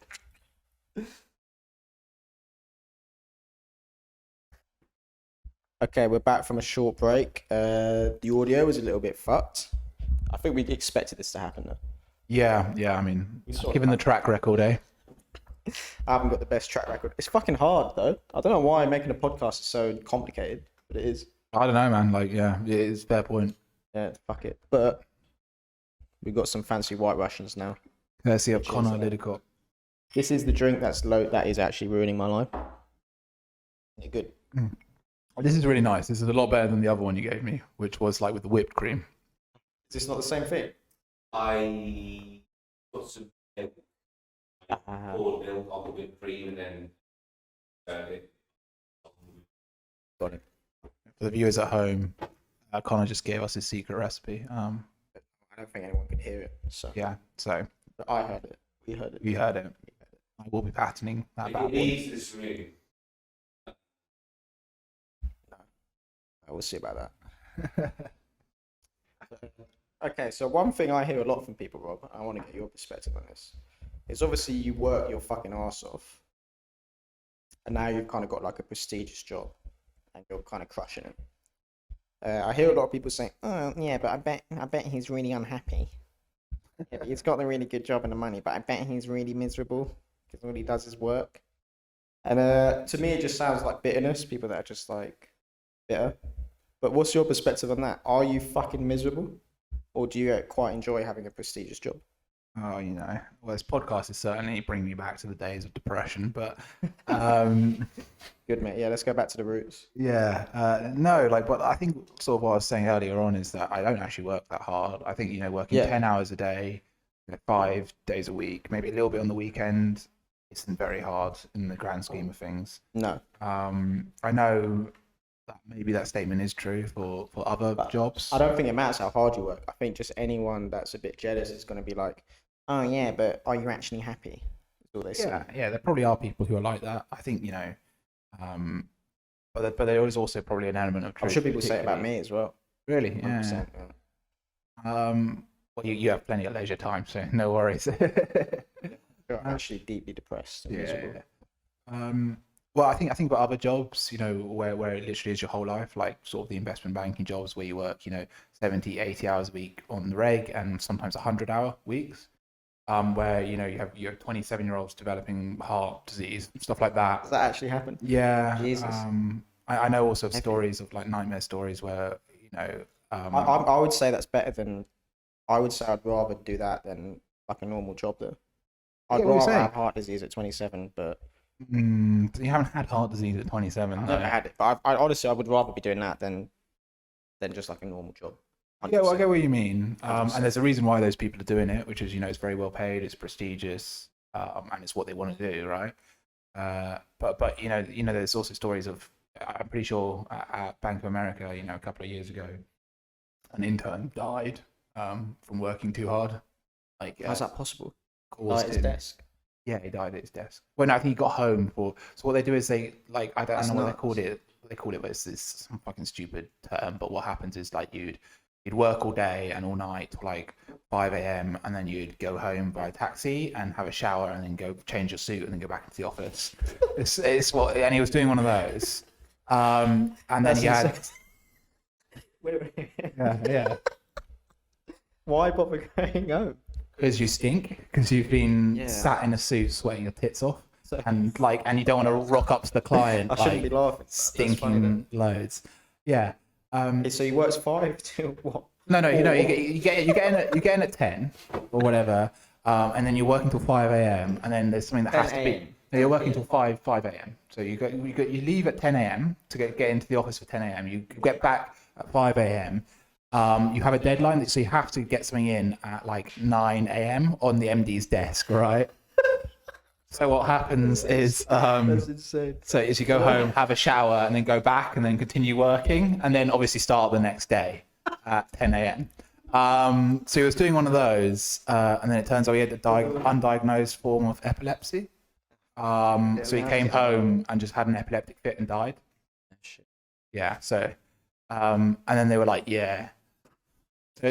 Okay, we're back from a short break. The audio was a little bit fucked. I think we expected this to happen though. Yeah. I mean, given the track record, eh? I haven't got the best track record. It's fucking hard though. I don't know why making a podcast is so complicated, but it is. I don't know, man. Like, yeah, it is a fair point. Yeah, fuck it. But we've got some fancy white Russians now. Courtesy of Connor Lidicott. This is the drink that is actually ruining my life. Yeah, good. This is really nice. This is a lot better than the other one you gave me, which was like with the whipped cream. Is this not the same thing? I put some milk, poured milk on the whipped cream, and then it. Got it. For the viewers at home, Connor just gave us his secret recipe. I don't think anyone can hear it. So Yeah, so but I heard it. We heard it. we heard it. I will be patenting that bad It boy. needs this ring. I will see about that. Okay, so one thing I hear a lot from people, Rob, I want to get your perspective on this, is obviously you work your fucking arse off, and now you've kind of got like a prestigious job, and you're kind of crushing it. I hear a lot of people saying, "Oh, yeah, but I bet he's really unhappy. Yeah, he's got the really good job and the money, but I bet he's really miserable because all he does is work." And to me, it just sounds like bitterness. People that are just like bitter. But what's your perspective on that? Are you fucking miserable? Or do you quite enjoy having a prestigious job? Oh, you know, well, this podcast is certainly bringing me back to the days of depression, but Good, mate. Yeah, let's go back to the roots. yeah, no, like, but I think sort of what I was saying earlier on is that I don't actually work that hard. I think, you know, working Yeah. 10 hours a day, 5 days a week, maybe a little bit on the weekend, isn't very hard in the grand scheme of things. No. I know that maybe that statement is true for other jobs. I don't think it matters how hard you work. I think just anyone that's a bit jealous is going to be like, "Oh, yeah, but are you actually happy?" That's all they say. Yeah, there probably are people who are like that. I think, you know, but there is also probably an element of I'm truth. sure people say it about particularly- me as well. Really? 100%, Yeah. yeah. Well, you have plenty of leisure time, so no worries. You're actually deeply depressed and miserable. Well, I think about other jobs, you know, where it literally is your whole life, like sort of the investment banking jobs where you work, you know, 70, 80 hours a week on the reg and sometimes 100-hour weeks, where, you know, you have your 27-year-olds developing heart disease, stuff like that. Does that actually happen? Yeah. Jesus. I know also of stories of like nightmare stories where, you know, I would say that's better than. I would say I'd rather do that than like a normal job though. I'd Yeah, what are you rather saying? have heart disease at 27, but you haven't had heart disease at 27. I've no. never had it. But I honestly, I would rather be doing that than just like a normal job. Yeah, well, I 100%. get what you mean. 100%. And there's a reason why those people are doing it, which is, you know, it's very well paid, it's prestigious, and it's what they want to do, right? But you know, there's also stories of, I'm pretty sure at Bank of America, you know, a couple of years ago, an intern died from working too hard. Like, How's that possible? caused At his him- desk. Yeah, he died at his desk. Well, no, I think he got home for. So what they do is they like I don't That's know what they nuts. called it. What they called it, but it's some fucking stupid term. But what happens is like you'd work all day and all night till like 5 a.m. and then you'd go home by taxi and have a shower and then go change your suit and then go back into the office. It's what, and he was doing one of those. And then That's he had insane. Wait. yeah. Why bother going home? Because you stink, because you've been Yeah. sat in a suit sweating your tits off, So- and you don't want to rock up to the client I shouldn't like be laughing. That's funny, stinking loads. Yeah. though. So he works 5 till what? No. You know, you get in at 10 or whatever, and then you work until 5 a.m. and then there's something that has to 10 be. a.m.. No, you're working till 5 a.m. So you leave at 10 a.m. to get into the office for 10 a.m. You get back at 5 a.m. You have a deadline, so you have to get something in at like 9 a.m. on the MD's desk, right? So what happens is, That's insane. so is you go home, have a shower, and then go back, and then continue working, and then obviously start the next day at 10 a.m. So he was doing one of those, and then it turns out he had a undiagnosed form of epilepsy. So he came home and just had an epileptic fit and died. Yeah. So, and then they were like, yeah.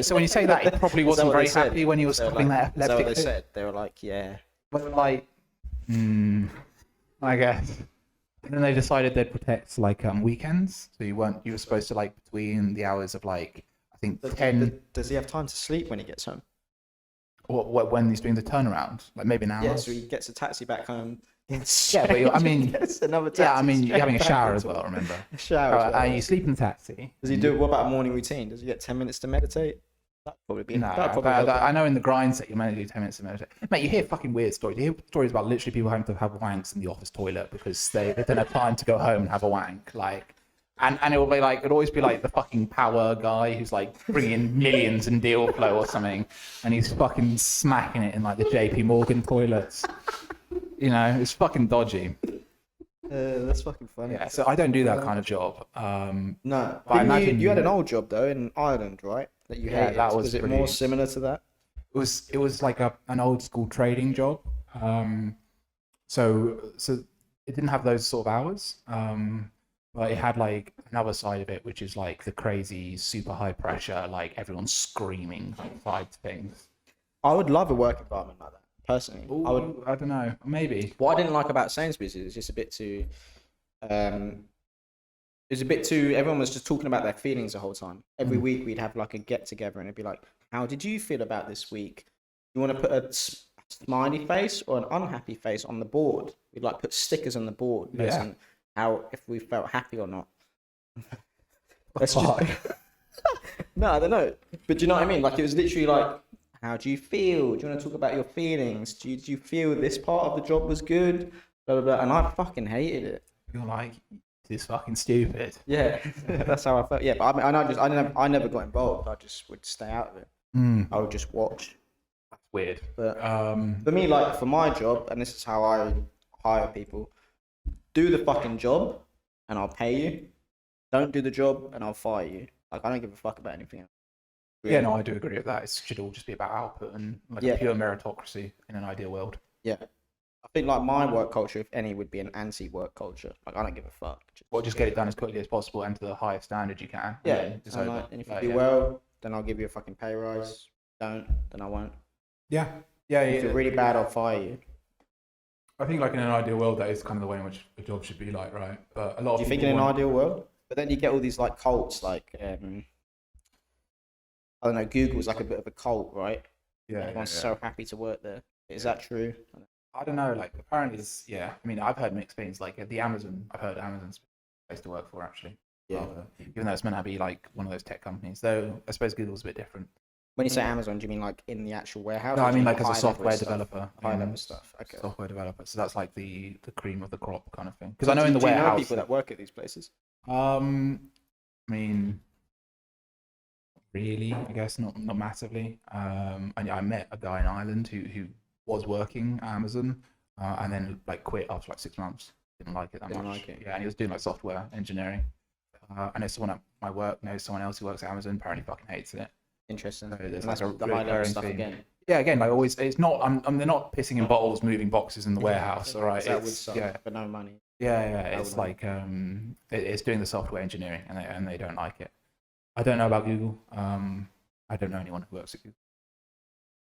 So when you say that, he probably wasn't very happy when he was stopping that epileptic. Is that what they fit. said? They were like, yeah. But like, I guess. And then they decided they'd protect like weekends. So you were supposed to like between the hours of like I think 10. Does he have time to sleep when he gets home? Or when he's doing the turnaround, like maybe an hour. Yeah, so he gets a taxi back home. Yeah, but I mean, gets another taxi. Yeah, I mean, you're having a shower as well. Remember? A shower. As well. You sleep in the taxi. Does he do? What about a morning routine? Does he get 10 minutes to meditate? That'd probably be. No, that'd probably help him. I know in the grind set you manage to do 10 minutes to meditate. Mate, you hear fucking weird stories. You hear stories about literally people having to have wanks in the office toilet because they don't have time to go home and have a wank. Like, and it will be like it'd always be like the fucking power guy who's like bringing in millions in deal flow or something, and he's fucking smacking it in like the JP Morgan toilets. You know, it's fucking dodgy. That's fucking funny. Yeah, so I don't do that kind of job. No, but I imagine you had an old job though in Ireland, right? That you hated. that was it pretty... more similar to that? It was like an old school trading job. So it didn't have those sort of hours. But it had like another side of it, which is like the crazy, super high pressure, like everyone's screaming side things. I would love a work environment like that. Personally, Ooh, I don't know, maybe. What I didn't like about Sainsbury's is just a bit too. It was a bit too. Everyone was just talking about their feelings the whole time. Every week we'd have like a get together, and it'd be like, "How did you feel about this week? You want to put a smiley face or an unhappy face on the board? We'd like put stickers on the board, based on how if we felt happy or not." That's just... No, I don't know, but do you know what I mean? Like it was literally like. How do you feel? Do you want to talk about your feelings? Do you feel this part of the job was good? Blah, blah, blah. And I fucking hated it. You're like, this is fucking stupid. Yeah, that's how I felt. Yeah, but I never got involved. I just would stay out of it. I would just watch. That's weird. But for me, like for my job, and this is how I hire people: do the fucking job, and I'll pay you. Don't do the job, and I'll fire you. Like I don't give a fuck about anything else. Really. Yeah, no, I do agree with that. It should all just be about output and like a pure meritocracy in an ideal world. Yeah. I think like my work culture, if any, would be an anti-work culture. Like I don't give a fuck. Just get it done as quickly as possible and to the highest standard you can. Yeah. And if you do well, then I'll give you a fucking pay rise. Don't, then I won't. Yeah. If you're really bad, I'll fire you. I think like in an ideal world, that is kind of the way in which a job should be like, right? But a lot of do you think in an ideal world? But then you get all these like cults, like I don't know, Google's like a bit of a cult, right? Yeah. Everyone's so happy to work there. Is that true? I don't know. Like apparently, it's, I mean, I've heard mixed things. Like at the Amazon, I've heard Amazon's a place to work for actually. Yeah. Even though it's meant to be like one of those tech companies, though I suppose Google's a bit different. When you say Amazon, do you mean like in the actual warehouse? No, I mean like as a software developer. High level stuff. Okay. Software developer. So that's like the cream of the crop kind of thing. Because I know in the warehouse. Do you know people that work at these places? I mean. Really, I guess not massively. I met a guy in Ireland who was working at Amazon and then like quit after like 6 months. Didn't like it that much. Yeah, and he was doing like software engineering. I know someone at my work knows someone else who works at Amazon. Apparently, fucking hates it. Interesting. So there's like like the high level stuff again. Yeah, again, like always, it's not. They're not pissing in bottles, moving boxes in the warehouse. All right, it's but no money. Yeah. It's like it's doing the software engineering, and they don't like it. I don't know about Google. I don't know anyone who works at Google.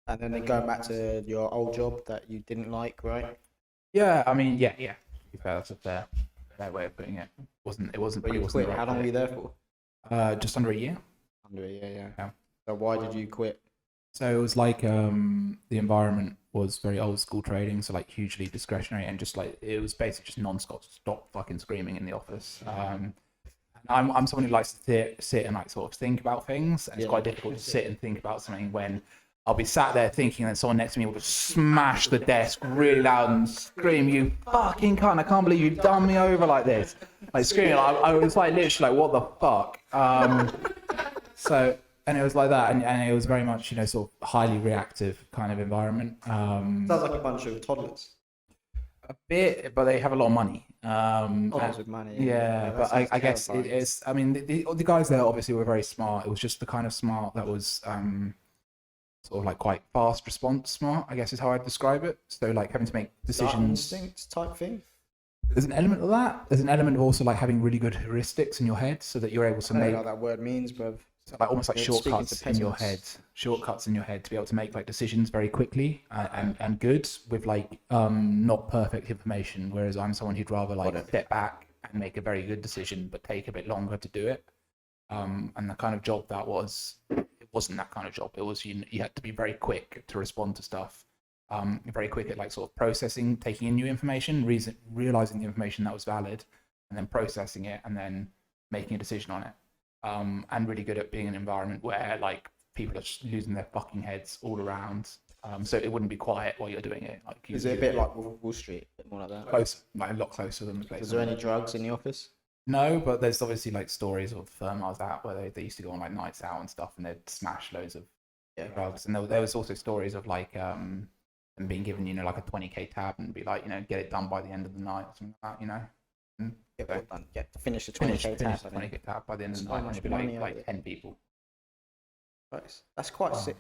And then going back to your old job that you didn't like, right? Yeah, I mean, yeah. To be fair, that's a fair way of putting it. It wasn't. But you quit. How long were you there for? Just under a year. Under a year, yeah. So why did you quit? So it was like the environment was very old school trading, so like hugely discretionary, and just like it was basically just non-stop fucking screaming in the office. I'm someone who likes to sit and like sort of think about things, and it's quite difficult to sit and think about something when I'll be sat there thinking, and then someone next to me will just smash the desk really loud and scream, "You fucking cunt! I can't believe you've done me over like this!" Like screaming. I was like literally like, "What the fuck?" And it was like that, and it was very much sort of highly reactive kind of environment. Sounds like a bunch of toddlers. A bit, but they have a lot of money. Problems with money. Yeah, that but sounds I guess terrifying. it's. I mean, the guys there obviously were very smart. It was just the kind of smart that was sort of like quite fast response smart, I guess is how I'd describe it. So like having to make Gut decisions. instinct type thing. There's an element of that. There's an element of also like having really good heuristics in your head so that you're able to I don't make know what that word means, but so like almost like You're speaking shortcuts to in your head, peasants. shortcuts in your head to be able to make like decisions very quickly and good with like not perfect information. Whereas I'm someone who'd rather like step back and make a very good decision, but take a bit longer to do it. And the kind of job that was, it wasn't that kind of job. It was you had to be very quick to respond to stuff. Very quick at like sort of processing, taking in new information, realizing the information that was valid, and then processing it, and then making a decision on it. And really good at being in an environment where like people are just losing their fucking heads all around. So it wouldn't be quiet while you're doing it. Like is it a bit like Wall Street, a bit more like that? close, like a lot closer than the place. Was there any drugs in the office? No, but there's obviously like stories of I was at where they used to go on like nights out and stuff, and they'd smash loads of drugs. And there was also stories of like them being given like a 20k tab and be like get it done by the end of the night or something like that. And Get what done? Get to finish the finish 20k the tab. 20k tab by the end of the So night. much And it'd be money like out 10 people. Nice. That's quite sick.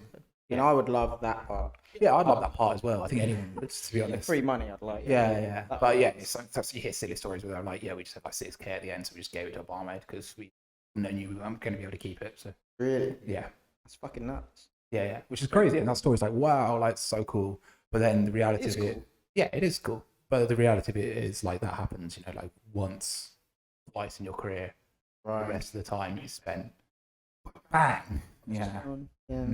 Yeah. I would love that part. Yeah, I'd love that part as well. I think anyone would, to be honest. Free money, I'd like. Yeah. That But yeah, part. it's like, you hear silly stories where they're like, we just had like 6k at the end, so we just gave it to a barmaid because we knew we weren't going to be able to keep it. So Really? yeah. That's fucking nuts. Yeah, which is crazy. And that story's like, wow, like so cool. But then the reality It's of it, cool. yeah, it is cool. But the reality of it is like that happens, like once, twice in your career. The Right. rest of the time you spent, bang. Yeah. Yeah.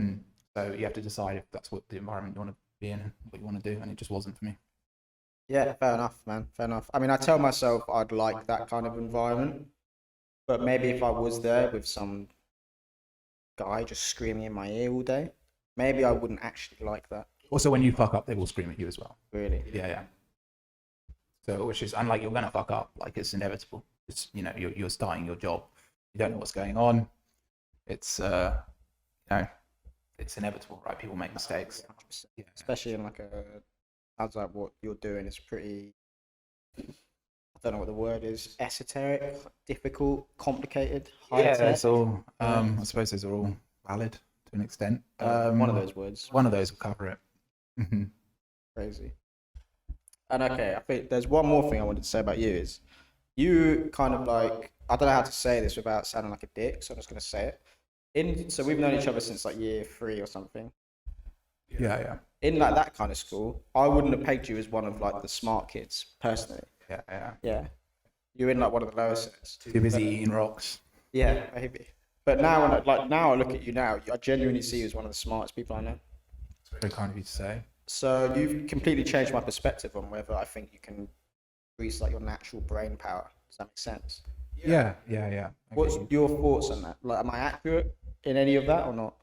So you have to decide if that's what the environment you want to be in and what you want to do. And it just wasn't for me. Yeah, fair enough, man. Fair enough. I mean, I tell myself I'd like that kind of environment, but maybe if I was there with some guy just screaming in my ear all day, maybe I wouldn't actually like that. Also, when you fuck up, they will scream at you as well. Really. Yeah. So, which is unlike you're gonna fuck up, like it's inevitable. It's you're starting your job, you don't know what's going on. It's it's inevitable, right? People make mistakes. 100%. Yeah. Especially in like sounds like what you're doing is pretty. I don't know what the word is. Esoteric, difficult, complicated, high Yeah, tech. it's all. I suppose those are all valid to an extent. One of those words. One of those will cover it. Crazy. And okay, I think there's one more thing I wanted to say about you is you kind of like, I don't know how to say this without sounding like a dick, so I'm just gonna say it. So we've known each other since like year 3 or something. Yeah. In like that kind of school, I wouldn't have pegged you as one of like the smart kids personally. Yeah. Yeah. You're in like one of the lower sets. Too busy eating rocks. Yeah, maybe. But now, now I look at you now, I genuinely see you as one of the smartest people I know. It's very kind of you to say. So you've completely changed my perspective on whether I think you can increase like your natural brain power. Does that make sense? Yeah. What's your thoughts on that? Like, am I accurate in any of that or not?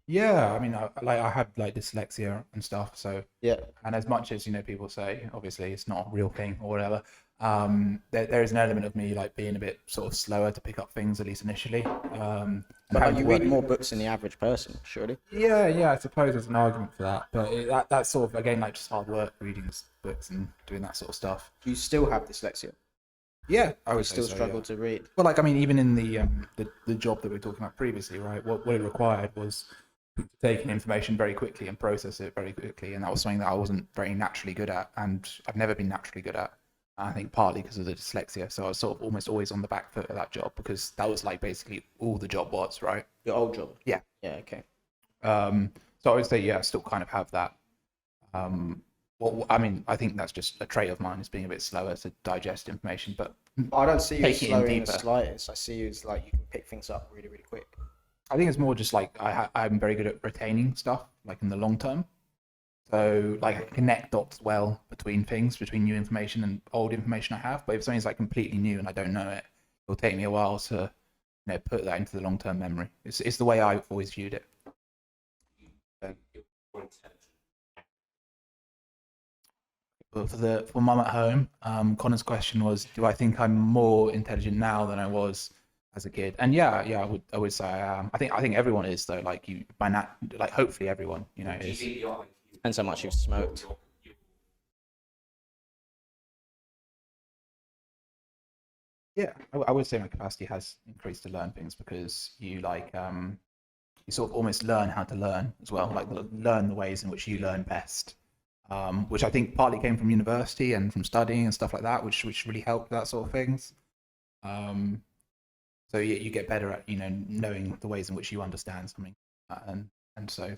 Yeah, I mean, I had like dyslexia and stuff. So Yeah. and as much as people say, obviously it's not a real thing or whatever. There is an element of me like being a bit sort of slower to pick up things, at least initially. But like, you read more books than the average person, surely. Yeah, I suppose there's an argument for that, but that's sort of again like just hard work reading books and doing that sort of stuff. Do you still have dyslexia? Yeah, I You would still say so, struggle yeah. to read. Well, like I mean, even in the job that we were talking about previously, right? What it required was taking information very quickly and process it very quickly, and that was something that I wasn't very naturally good at, and I've never been naturally good at. I think partly because of the dyslexia, so I was sort of almost always on the back foot of that job because that was like basically all the job was, right? Your old job? Yeah. Yeah, okay. So I would say, yeah, I still kind of have that. Well, I mean, I think that's just a trait of mine, is being a bit slower to digest information, but I don't see you as Take it in slow in the deeper. slightest. I see you as like you can pick things up really, really quick. I think it's more just like I'm very good at retaining stuff, like in the long term. So like I can connect dots well between things, between new information and old information I have. But if something's like completely new and I don't know it, it'll take me a while to put that into the long term memory. It's the way I've always viewed it. You're more intelligent. But for mum at home, Connor's question was, do I think I'm more intelligent now than I was as a kid? And yeah, I would say I am. I think everyone is though. Like like hopefully everyone Do you is. think you're Depends how much you've smoked. Yeah, I would say my capacity has increased to learn things because you you sort of almost learn how to learn as well, like learn the ways in which you learn best, which I think partly came from university and from studying and stuff like that, which really helped that sort of things. Um, so you get better at knowing the ways in which you understand something, and so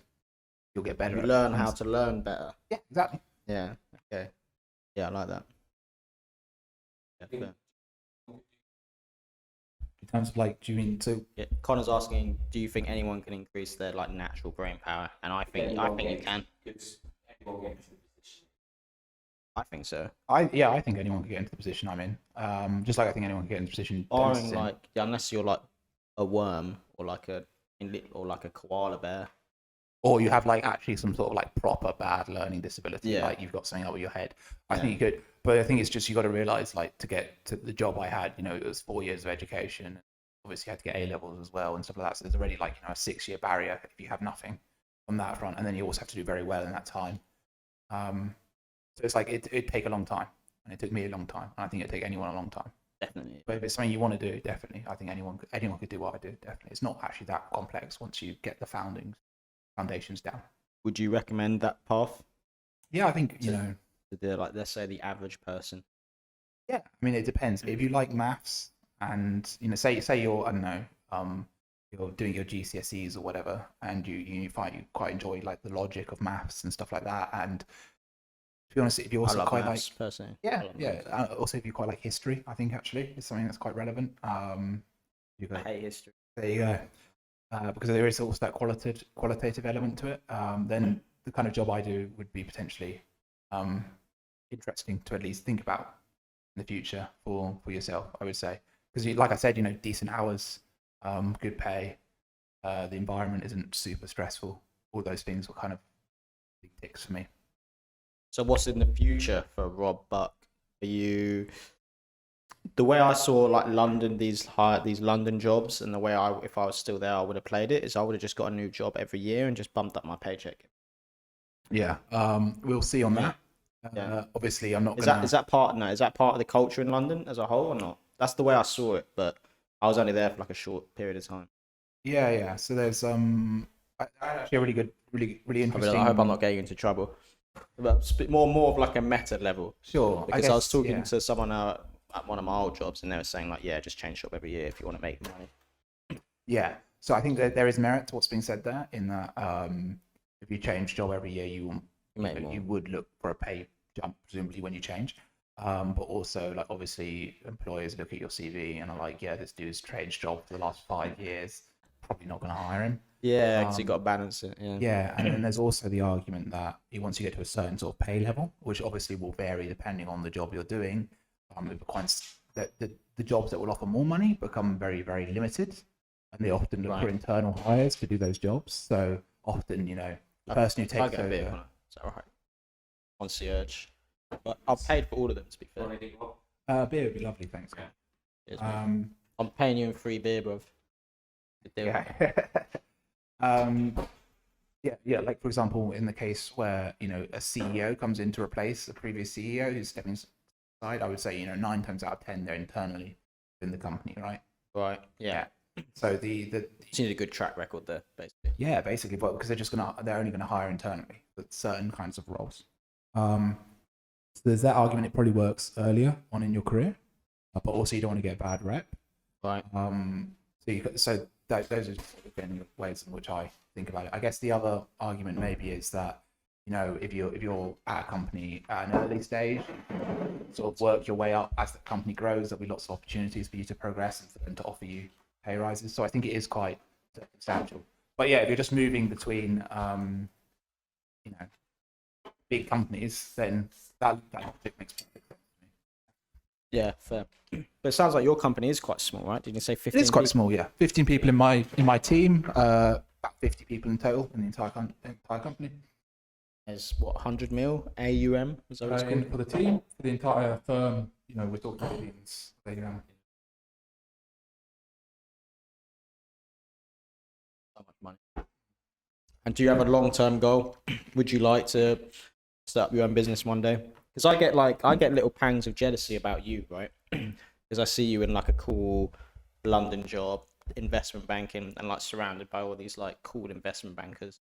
you'll get better You at learn how to learn better. Yeah, exactly. Yeah. Okay. Yeah, I like that. Yeah, fair. In terms of like, do you mean to? Yeah, Connor's asking, do you think anyone can increase their like natural brain power? And I think you can. Because anyone gets to the position. I think so. I think anyone can get into the position I'm in. Just like I think anyone can get into the position. Dent's in. Like, yeah, unless you're like a worm or like a koala bear. Or you have like actually some sort of like proper bad learning disability, Yeah. like you've got something up with your head. I Yeah. think you could, but I think it's just you got to realize like to get to the job I had, it was 4 years of education. Obviously, you had to get A levels as well and stuff like that. So there's already like a 6 year barrier if you have nothing on that front, and then you also have to do very well in that time. So it's like it'd take a long time, and it took me a long time, and I think it'd take anyone a long time. Definitely. But if it's something you want to do, definitely, I think anyone could do what I do. Definitely, it's not actually that complex once you get the foundations down. Would you recommend that path Yeah, I think to the like let's say the average person? Yeah, I mean it depends. If you like maths and say you're I don't know, you're doing your GCSEs or whatever, and you find you quite enjoy like the logic of maths and stuff like that, and to be honest, if you I also love quite maths, personally. yeah, I love yeah. maths. Also, if you quite like history, I think actually is something that's quite relevant. You I go, hate history. there you go. Because there is also that qualitative element to it. Then the kind of job I do would be potentially interesting to at least think about in the future for yourself. I would say because, like I said, decent hours, good pay, the environment isn't super stressful. All those things were kind of big ticks for me. So what's in the future for Rob Buck? Are you the way I saw like London, these London jobs, and the way if I was still there, I would have played it is I would have just got a new job every year and just bumped up my paycheck. Yeah, we'll see on that. Yeah. Obviously, I'm not. Is that part of the culture in London as a whole or not? That's the way I saw it, but I was only there for like a short period of time. Yeah. So there's actually a really good, really interesting. I hope I'm not getting into trouble. But more of like a meta level. Sure. Because I was talking to someone at one of my old jobs, and they were saying like, yeah, just change job every year if you want to make money. Yeah. So I think that there is merit to what's being said there. In that, if you change job every year, you would look for a pay jump, presumably when you change. But also, like obviously, employers look at your CV and are like, yeah, this dude's changed job for the last 5 years. Probably not going to hire him. Yeah, because you got to balance it. Yeah. Yeah, and then there's also the argument that once you get to a certain sort of pay level, which obviously will vary depending on the job you're doing, it becomes that the jobs that will offer more money become very, very limited, and they often look for internal hires to do those jobs. So often, the person who takes over. Is that right? Concierge. But I've paid for all of them, to be fair. Beer would be lovely, thanks. Cheers, I'm paying you in free beer, bruv. Good deal. Yeah. Like for example, in the case where a CEO comes in to replace a previous CEO who's stepping aside, I would say 9 times out of 10 they're internally in the company, right? Right. Yeah. So the you need a good track record there, basically. Yeah, basically, but because they're only gonna hire internally for certain kinds of roles. So there's that argument. It probably works earlier on in your career, but also you don't want to get a bad rep. Right. So those are the ways in which I think about it. I guess the other argument maybe is that if you're at a company at an early stage, you can sort of work your way up as the company grows. There'll be lots of opportunities for you to progress and for them to offer you pay rises. So I think it is quite substantial. But yeah, if you're just moving between big companies, then that makes perfect sense. Yeah, fair. But it sounds like your company is quite small, right? Did you say 15? It's quite small, yeah. 15 people in my team, about 50 people in total in the entire company. There's 100 mil AUM, is that what it's called? For the team, for the entire firm, we're talking billions. So much money. And do you have a long-term goal? Would you like to start up your own business one day? Because I get little pangs of jealousy about you, right? Because because I see you in like a cool London job, investment banking, and like surrounded by all these like cool investment bankers.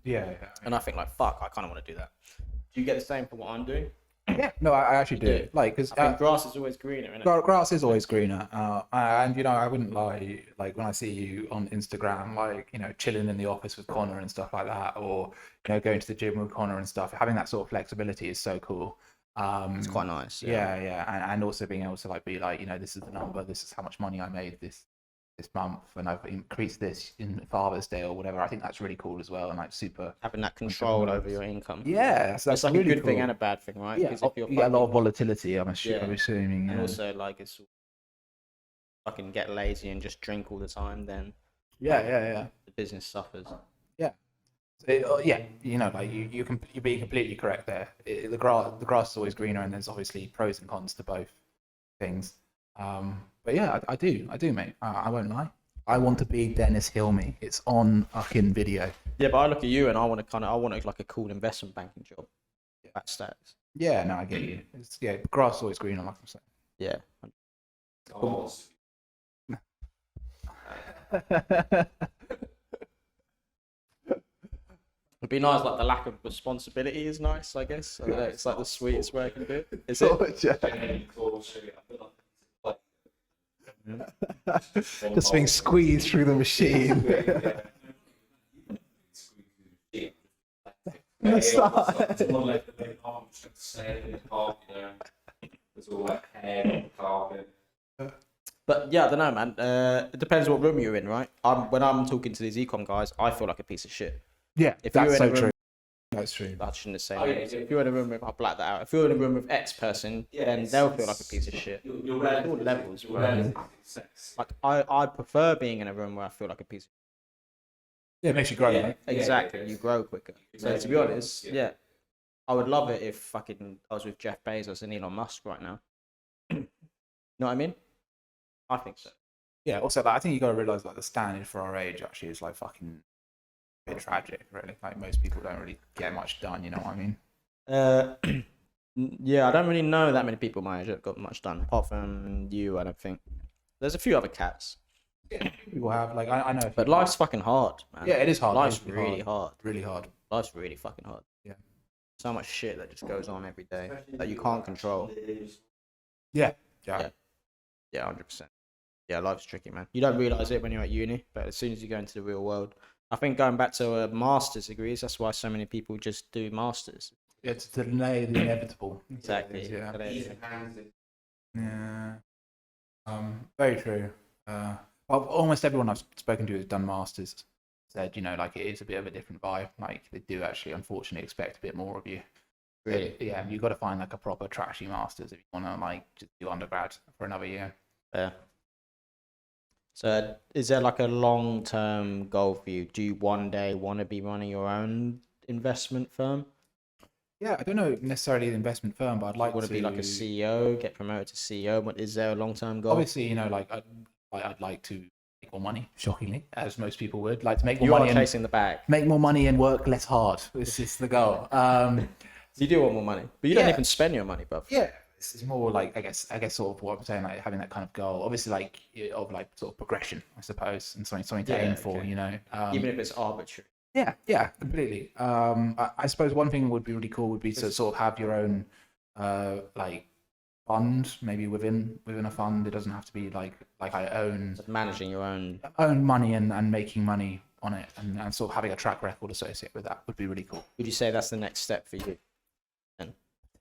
Yeah. And I think like, fuck, I kind of want to do that. Do you get the same for what I'm doing? Yeah. No, I actually do. do? Like, because I think grass is always greener, isn't it? grass is always greener. And you know, I wouldn't lie. Like when I see you on Instagram, like you know, chilling in the office with Connor and stuff like that, or you know, going to the gym with Connor and stuff. Having that sort of flexibility is so cool. It's quite nice. Yeah. And also being able to like be like, you know, this is the number. This is how much money I made this month, and I've increased this in Father's Day or whatever. I think that's really cool as well, and like super Having that control over your income. Yeah, so that's It's like really a good thing cool. and a bad thing, right? Yeah, 'Cause if you're you get a lot of fucking- volatility. I'm Yeah. assuming. and Yeah. also like it's fucking get lazy and just drink all the time, then Yeah. the business suffers. Yeah, you know, like you're being completely correct there. The grass is always greener, and there's obviously pros and cons to both things. But yeah, I do, mate. I won't lie. I want to be Dennis Hilmy. It's on fucking video. Yeah, but I look at you and I want like a cool investment banking job. At Stacks. Yeah, no, I get you. Grass is always greener, like I'm saying. Yeah. It'd be nice, like the lack of responsibility is nice, I guess. I don't know, it's like the sweetest way I can do it. Is it? Just being squeezed through the machine. There's all that hair on the carpet. But yeah, I don't know, man. It depends what room you're in, right? When I'm talking to these ecom guys, I feel like a piece of shit. Yeah, If you're that's in so a room, true. That's true. I shouldn't have said Oh, yeah, names. yeah. If you're in a room with, I'll black that out. If you're in a room with X person, then they'll feel like a piece of shit. You're All levels, right? Like I prefer being in a room where I feel like a piece of Yeah, it makes you grow, Yeah. right? Exactly, Yeah. you grow quicker. So to be honest, yeah, I would love it if fucking I was with Jeff Bezos and Elon Musk right now. Know what I mean? I think so. Yeah. Also, like, I think you got to realize like the standard for our age actually is like fucking a bit tragic, really. Like most people don't really get much done. You know what I mean? Yeah, I don't really know that many people my age that got much done, apart from you. I don't think there's a few other cats, People have like I know. but life's fucking hard, man. Yeah, it is hard. Life's It's really hard. Really hard. Life's really fucking hard. Yeah. So much shit that just goes on every day that you can't control. Yeah. Yeah, 100%. Yeah, life's tricky, man. You don't realize it when you're at uni, but as soon as you go into the real world, I think going back to master's degrees, that's why so many people just do masters. It's to delay the inevitable. Exactly. Yeah. Yeah. Yeah. Very true. Well, almost everyone I've spoken to who's done masters said, you know, like it is a bit of a different vibe. Like they do actually, unfortunately, expect a bit more of you. Really? Yeah, you've got to find like a proper trashy masters if you want to like just do undergrad for another year. Yeah. So, is there like a long-term goal for you? Do you one day want to be running your own investment firm? Yeah, I don't know necessarily the investment firm, but I'd like Want to be like a CEO, get promoted to CEO? What is there a long-term goal? Obviously, you know, like I'd like to make more money. Shockingly, as most people would like to make more You are money. chasing the bag. Make more money and work less hard. This is the goal. You do want more money, but you don't Yeah. even spend your money, bruv. Yeah, this is more like I guess sort of what I'm saying, like having that kind of goal. Obviously, like of like sort of progression, I suppose, and something to Yeah, aim for. okay. You know. Even if it's arbitrary. Yeah, completely. I suppose one thing would be really cool would be to sort of have your own like fund, maybe within a fund. It doesn't have to be like I own Managing your own. money and making money on it, and sort of having a track record associated with that would be really cool. Would you say that's the next step for you?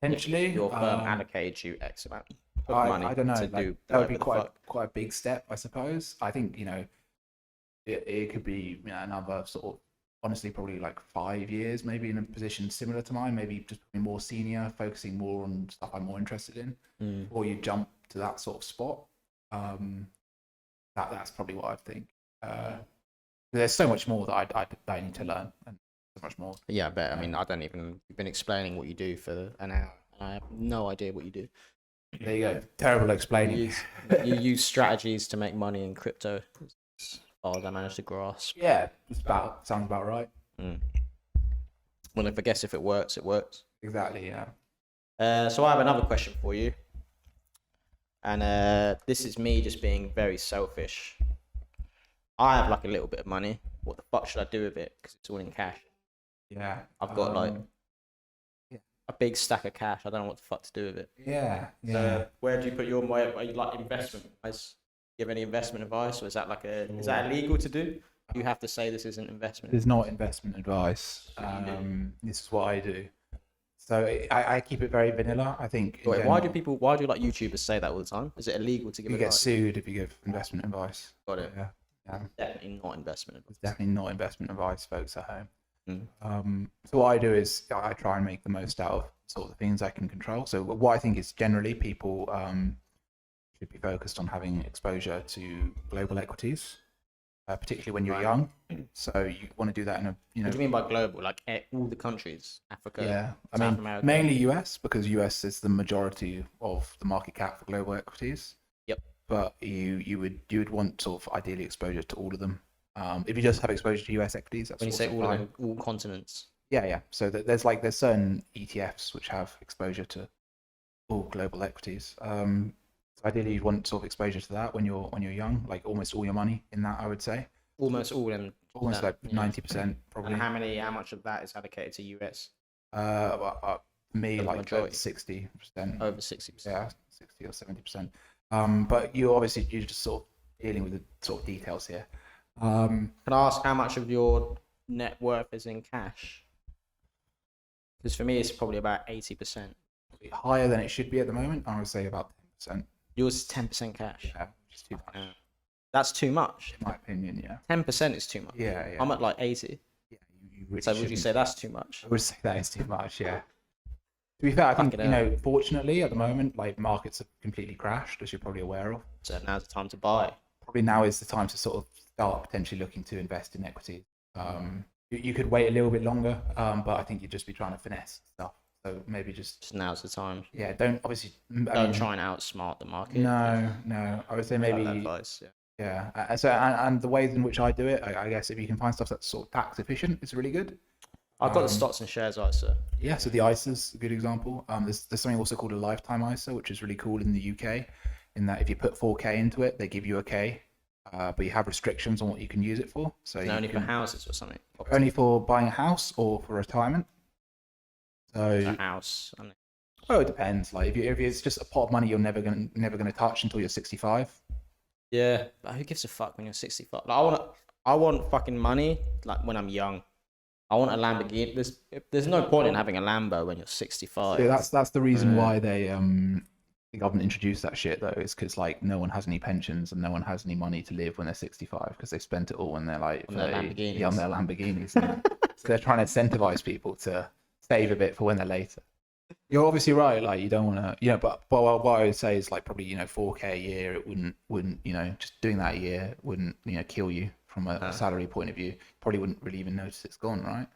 Potentially, Your firm allocates you X amount of I money don't know. to Like, do that would be whatever the fuck. quite a big step, I suppose. I think it could be another sort of honestly probably like 5 years, maybe in a position similar to mine, maybe just being more senior, focusing more on stuff I'm more interested in, or you jump to that sort of spot. That's probably what I think. There's so much more that I need to learn, and so much more. Yeah, I bet. I mean, you've been explaining what you do for an hour, and I have no idea what you do. There you go. Terrible explaining. You use strategies to make money in crypto. As far as I managed to grasp. Yeah, sounds about right. Well, I guess if it works, it works. Exactly. Yeah. So I have another question for you. And this is me just being very selfish. I have like a little bit of money. What the fuck should I do with it? Because it's all in cash. Yeah. I've got like yeah. a big stack of cash. I don't know what the fuck to do with it. Yeah. Yeah. So where do you put your money? Are you like investment advice? Give any investment advice, or is that like is that illegal to do? You have to say this isn't investment. It's not investment advice. This is what I do. So I keep it very vanilla. I think. Wait, why do like YouTubers say that all the time? Is it illegal to give you get advice? sued if you give investment advice? Got it. Yeah. Yeah. Definitely not investment advice. It's definitely not investment advice, folks at home. Mm. So what I do is I try and make the most out of sort of the things I can control. So what I think is generally people should be focused on having exposure to global equities, particularly when you're young. So you want to do that in a What do you mean by global? Like all the countries, Africa, yeah. I South mean America. mainly US, because US is the majority of the market cap for global equities. Yep. But you would want sort of ideally exposure to all of them. If you just have exposure to US equities, that's When you say also all fine. of them, all continents. Yeah. So there's certain ETFs which have exposure to all global equities. So ideally, you'd want sort of exposure to that when you're young, like almost all your money in that, I would say. Almost all of them. Almost like 90% probably. And how much of that is allocated to US? For me, The like majority. 60%. Over 60%. Yeah, 60 or 70%. But you're just sort of dealing with the sort of details here. Can I ask how much of your net worth is in cash? Because for me, it's probably about 80%. Higher than it should be at the moment. I would say about 10%. Yours is 10% cash. Yeah, which is too much, That's too much. in my opinion. Yeah. 10% is too much. Yeah. I'm at like 80. Yeah. You really So would you shouldn't. say that's too much? I would say that is too much. Yeah. To be fair, I think, Fucking hell. fortunately at the moment, like markets have completely crashed, as you're probably aware of. So now's the time to buy. Probably now is the time to sort of start potentially looking to invest in equities. You could wait a little bit longer, but I think you'd just be trying to finesse stuff. So maybe just Now's the time. yeah, don't obviously Don't try and outsmart the market. No. I would say Like maybe that advice, yeah. yeah. So and the ways in which I do it, I guess if you can find stuff that's sort of tax efficient, it's really good. I've got the stocks and shares ISA. Yeah, so the ISA's a good example. There's something also called a lifetime ISA, which is really cool in the UK, in that if you put 4K into it, they give you a K, but you have restrictions on what you can use it for. So It's you only for can, houses or something. only for buying a house or for retirement. A So house. oh, it depends. Like if it's just a pot of money you're never gonna touch until you're 65. Yeah, but who gives a fuck when you're 65? Like, I want fucking money like when I'm young. I want a Lamborghini. There's no point in having a Lambo when you're 65. Yeah, that's the reason Yeah. why the government introduced that shit though, is because like no one has any pensions and no one has any money to live when they're 65 because they've spent it all when they're like On their 30, Lamborghinis. yeah, on their Lamborghinis. Yeah. So they're trying to incentivize people to save a bit for when they're later. You're obviously right. Like you don't want to, but what I would say is like probably 4K a year. It wouldn't just doing that a year wouldn't kill you from a salary point of view. Probably wouldn't really even notice it's gone, right?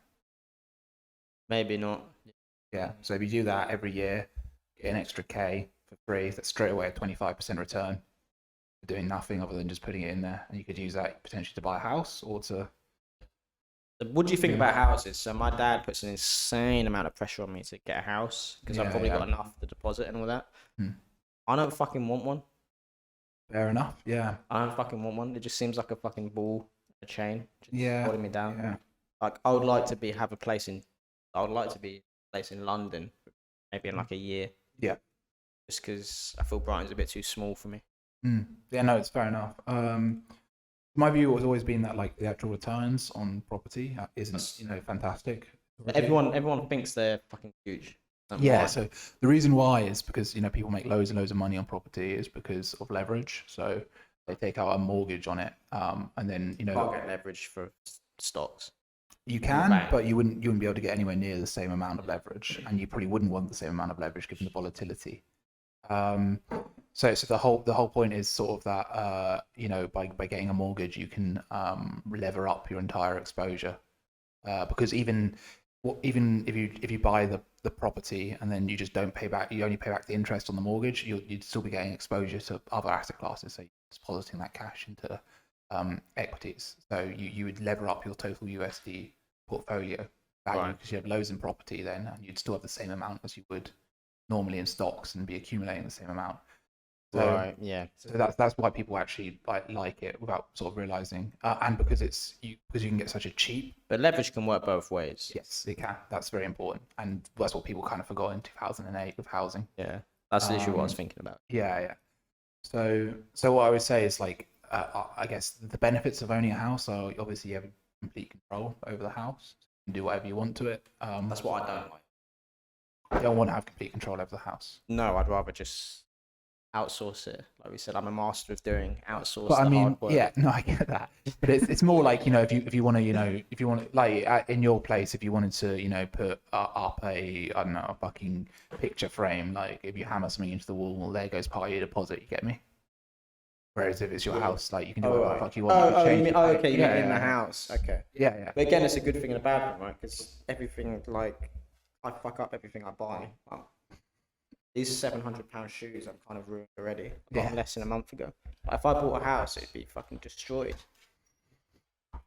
Maybe not. Yeah. So if you do that every year, get an extra K for free. That's straight away a 25% return for doing nothing other than just putting it in there. And you could use that potentially to buy a house or to. What do you think about houses? So my dad puts an insane amount of pressure on me to get a house because I've Yeah, probably yeah. got enough to deposit and all that. Hmm. I don't fucking want one. Fair enough. Yeah. I don't fucking want one. It just seems like a fucking ball, a chain, just Yeah. holding me down. Yeah. Like I would like to have a place in. I would like to be a place in London, maybe in like a year. Yeah. Just because I feel Brighton's a bit too small for me. Yeah. No, it's fair enough. My view has always been that like the actual returns on property isn't fantastic. Everyone thinks they're fucking huge. Yeah, Why? so the reason why is because people make loads and loads of money on property is because of leverage. So they take out a mortgage on it, and then You can't get leverage for stocks. you can, Right. but you wouldn't be able to get anywhere near the same amount of leverage, and you probably wouldn't want the same amount of leverage given the volatility. So the whole point is sort of that by getting a mortgage you can lever up your entire exposure, because even if you buy the property and then you just don't pay back, you only pay back the interest on the mortgage, you'd still be getting exposure to other asset classes. So you're depositing that cash into equities. So you would lever up your total USD portfolio value because you have loads in property then, and you'd still have the same amount as you would normally in stocks and be accumulating the same amount. So, Right. Yeah. So that's why people actually like it without sort of realizing, and because because you can get such a cheap. But leverage can work both ways. Yes, it can. That's very important, and that's what people kind of forgot in 2008 with housing. Yeah. That's literally what I was thinking about. Yeah. So what I would say is like, I guess the benefits of owning a house are obviously you have complete control over the house. You can do whatever you want to it. That's what I don't like. You don't want to have complete control over the house. No, I'd rather just outsource it. Like we said, I'm a master of doing outsource. But I mean, hard work. yeah, no, I get that. But it's more like, if you want to, like in your place, if you wanted to, put up a, I don't know, a fucking picture frame, like if you hammer something into the wall, there goes part of your deposit. You get me? Whereas if it's your house, like you can do whatever the fuck you want. Okay, you mean Yeah, in the yeah. house. Okay. Yeah. But again, it's a good thing and a bad thing, right? Because everything, like, I fuck up everything I buy. Well, these £700 shoes I've kind of ruined already. I got them less than a month ago. But if I bought a house, it'd be fucking destroyed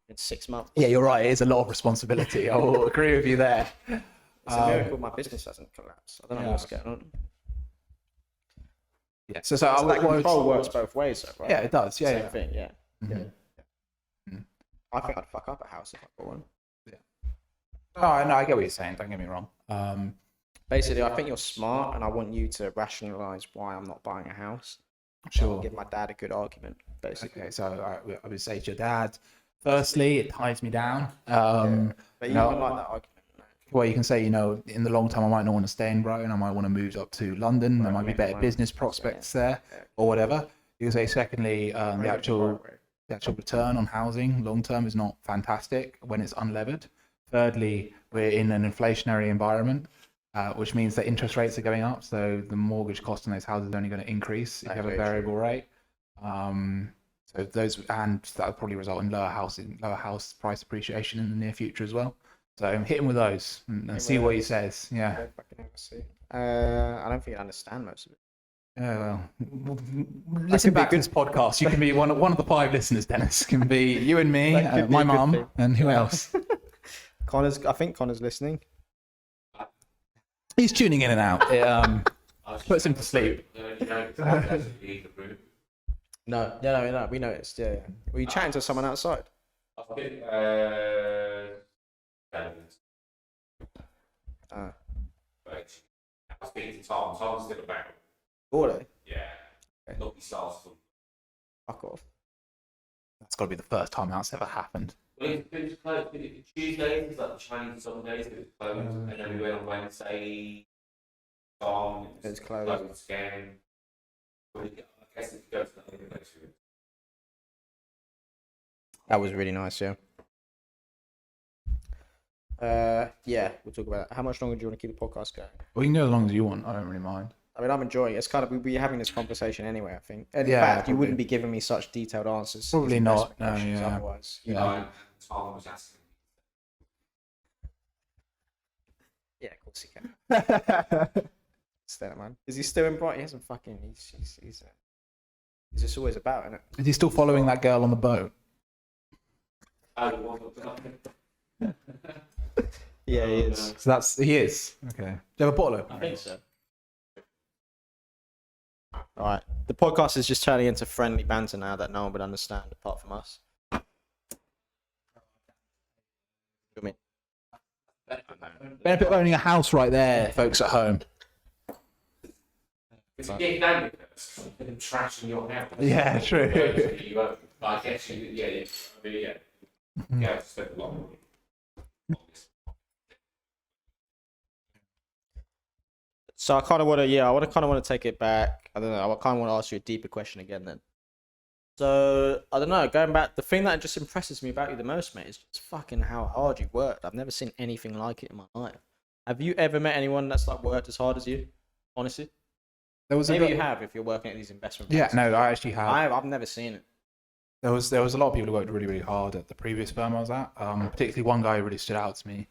in 6 months. Yeah, you're right. It is a lot of responsibility. I will agree with you there. It's a miracle my business hasn't collapsed. I don't know what's going on. Yeah. So That control works both ways, though, right? Yeah, it does. Yeah, Same yeah. thing, yeah. Mhm. I think I'd fuck up a house if I bought one. Oh, no, I get what you're saying. Don't get me wrong. Basically, I think you're smart, and I want you to rationalise why I'm not buying a house. Sure. Give my dad a good argument, basically. Okay, so I would say to your dad, firstly, it ties me down. But you don't like that argument. No. Well, you can say, in the long term, I might not want to stay in Brighton. I might want to move up to London. There might be better business prospects there, or whatever. You can say, secondly, the actual return on housing long term is not fantastic when it's unlevered. Thirdly, we're in an inflationary environment, which means that interest rates are going up. So the mortgage cost on those houses is only going to increase if you have a variable rate. So that will probably result in lower house price appreciation in the near future as well. So hit him with those and see what he says. Yeah. I don't think I understand most of it. Yeah, well, listen back to this podcast. You can be one of the 5 listeners. Dennis can be you and me, my mum, and who else? I think Connor's listening. He's tuning in and out. It puts him to sleep. No, we noticed. Yeah. Were you chatting to someone outside? I think, but I was speaking to Tom. Tom's still about. Really? Yeah. Lucky stars. Fuck off. That's got to be the first time that's ever happened. Well, it was closed. Tuesdays, like the Chinese Sundays, it was closed. And then we went on Wednesday. Tom, It was closed. Again. I guess if you go to the other place, That was really nice, yeah. Yeah, we'll talk about that. How much longer do you want to keep the podcast going? Well, you can go as long as you want. I don't really mind. I mean, I'm enjoying it. It's kind of, we'll be having this conversation anyway, I think. And in Yeah, fact, you probably. wouldn't be giving me such detailed answers. to these Probably not, investment no, questions yeah. Otherwise, Yeah. Tom was asking. Yeah, of course he can. Stay man. Is he still in Brighton? He hasn't fucking. He's just always about, isn't it? Is he still following that girl on the boat? Yeah, he is. So he is. Okay. Do you have a bottle opener? I think so. All right. The podcast is just turning into friendly banter now that no one would understand apart from us. What do you mean? Benefit of owning a house right there, folks at home. It's a big name because I'm trashing your house. Yeah, true. I guess yeah. I mean, yeah. Yeah, I've spent a lot of money on this. So I kind of want to take it back. I don't know. I kind of want to ask you a deeper question again then. So I don't know. Going back, the thing that just impresses me about you the most, mate, is just fucking how hard you worked. I've never seen anything like it in my life. Have you ever met anyone that's like worked as hard as you? Honestly, maybe you have if you're working at these investment banks. Yeah, no, I actually have. I've never seen it. There was a lot of people who worked really, really hard at the previous firm I was at. Particularly one guy who really stood out to me,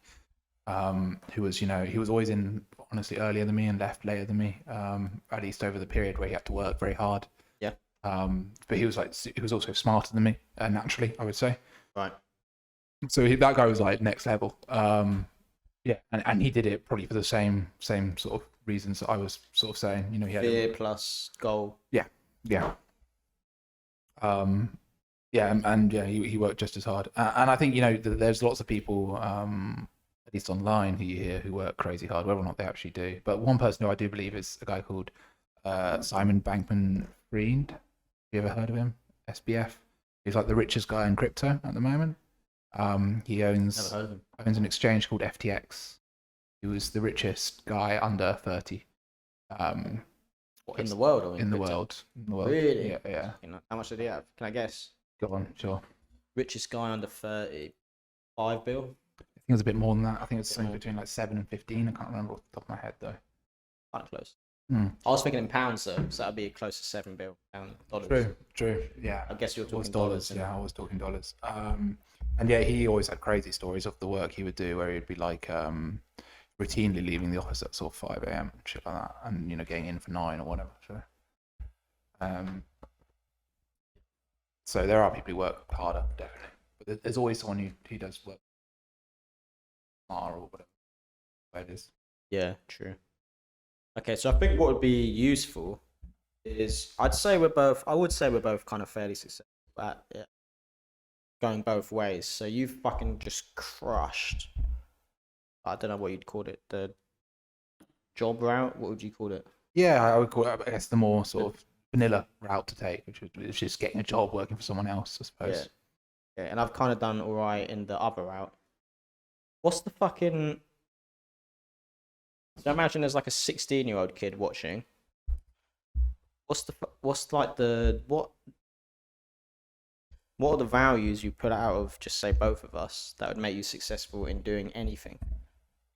who was, he was always in, honestly, earlier than me and left later than me, at least over the period where he had to work very hard. Yeah. But he was also smarter than me, naturally, I would say. Right. So that guy was like next level. Yeah, and he did it probably for the same sort of reasons that I was sort of saying. He had Fear plus goal. Yeah, Yeah. Yeah, and yeah, he worked just as hard. And I think, you know, there's lots of people, at least online, who you hear who work crazy hard, whether or not they actually do. But one person who I do believe is a guy called Simon Bankman-Fried. Have you ever heard of him? SBF. He's like the richest guy in crypto at the moment. He Never owns heard of him. an exchange called FTX. He was the richest guy under 30. What, in the world or in the crypto? world. In the world. Really? Yeah. You know, how much did he have? Can I guess? Go on, sure. Richest guy under 35 bill. I think it was a bit more than that. I think it was something between like 7 and 15. I can't remember off the top of my head though. Kind of close. Hmm. I was thinking in pounds though, so that'd be close to 7 bill dollars. True. Yeah. I guess you're It was talking dollars. dollars. Yeah, I was talking dollars. And yeah, he always had crazy stories of the work he would do, where he'd be like routinely leaving the office at sort of 5 a.m. and shit like that, and you know, getting in for 9 or whatever. So there are people who work harder, definitely, but there's always someone who does work smarter or whatever it is. Yeah, true. Okay, so I think what would be useful is I would say we're both kind of fairly successful at it, going both ways. So you've fucking just crushed. I don't know what you'd call it. The job route. What would you call it? Yeah, I would call it, I guess, the more sort of vanilla route to take, which is just getting a job working for someone else, I suppose. Yeah, and I've kind of done all right in the other route. What's the fucking? So imagine there's like a 16-year-old kid watching. What's like the what? What are the values you put out of just say both of us that would make you successful in doing anything?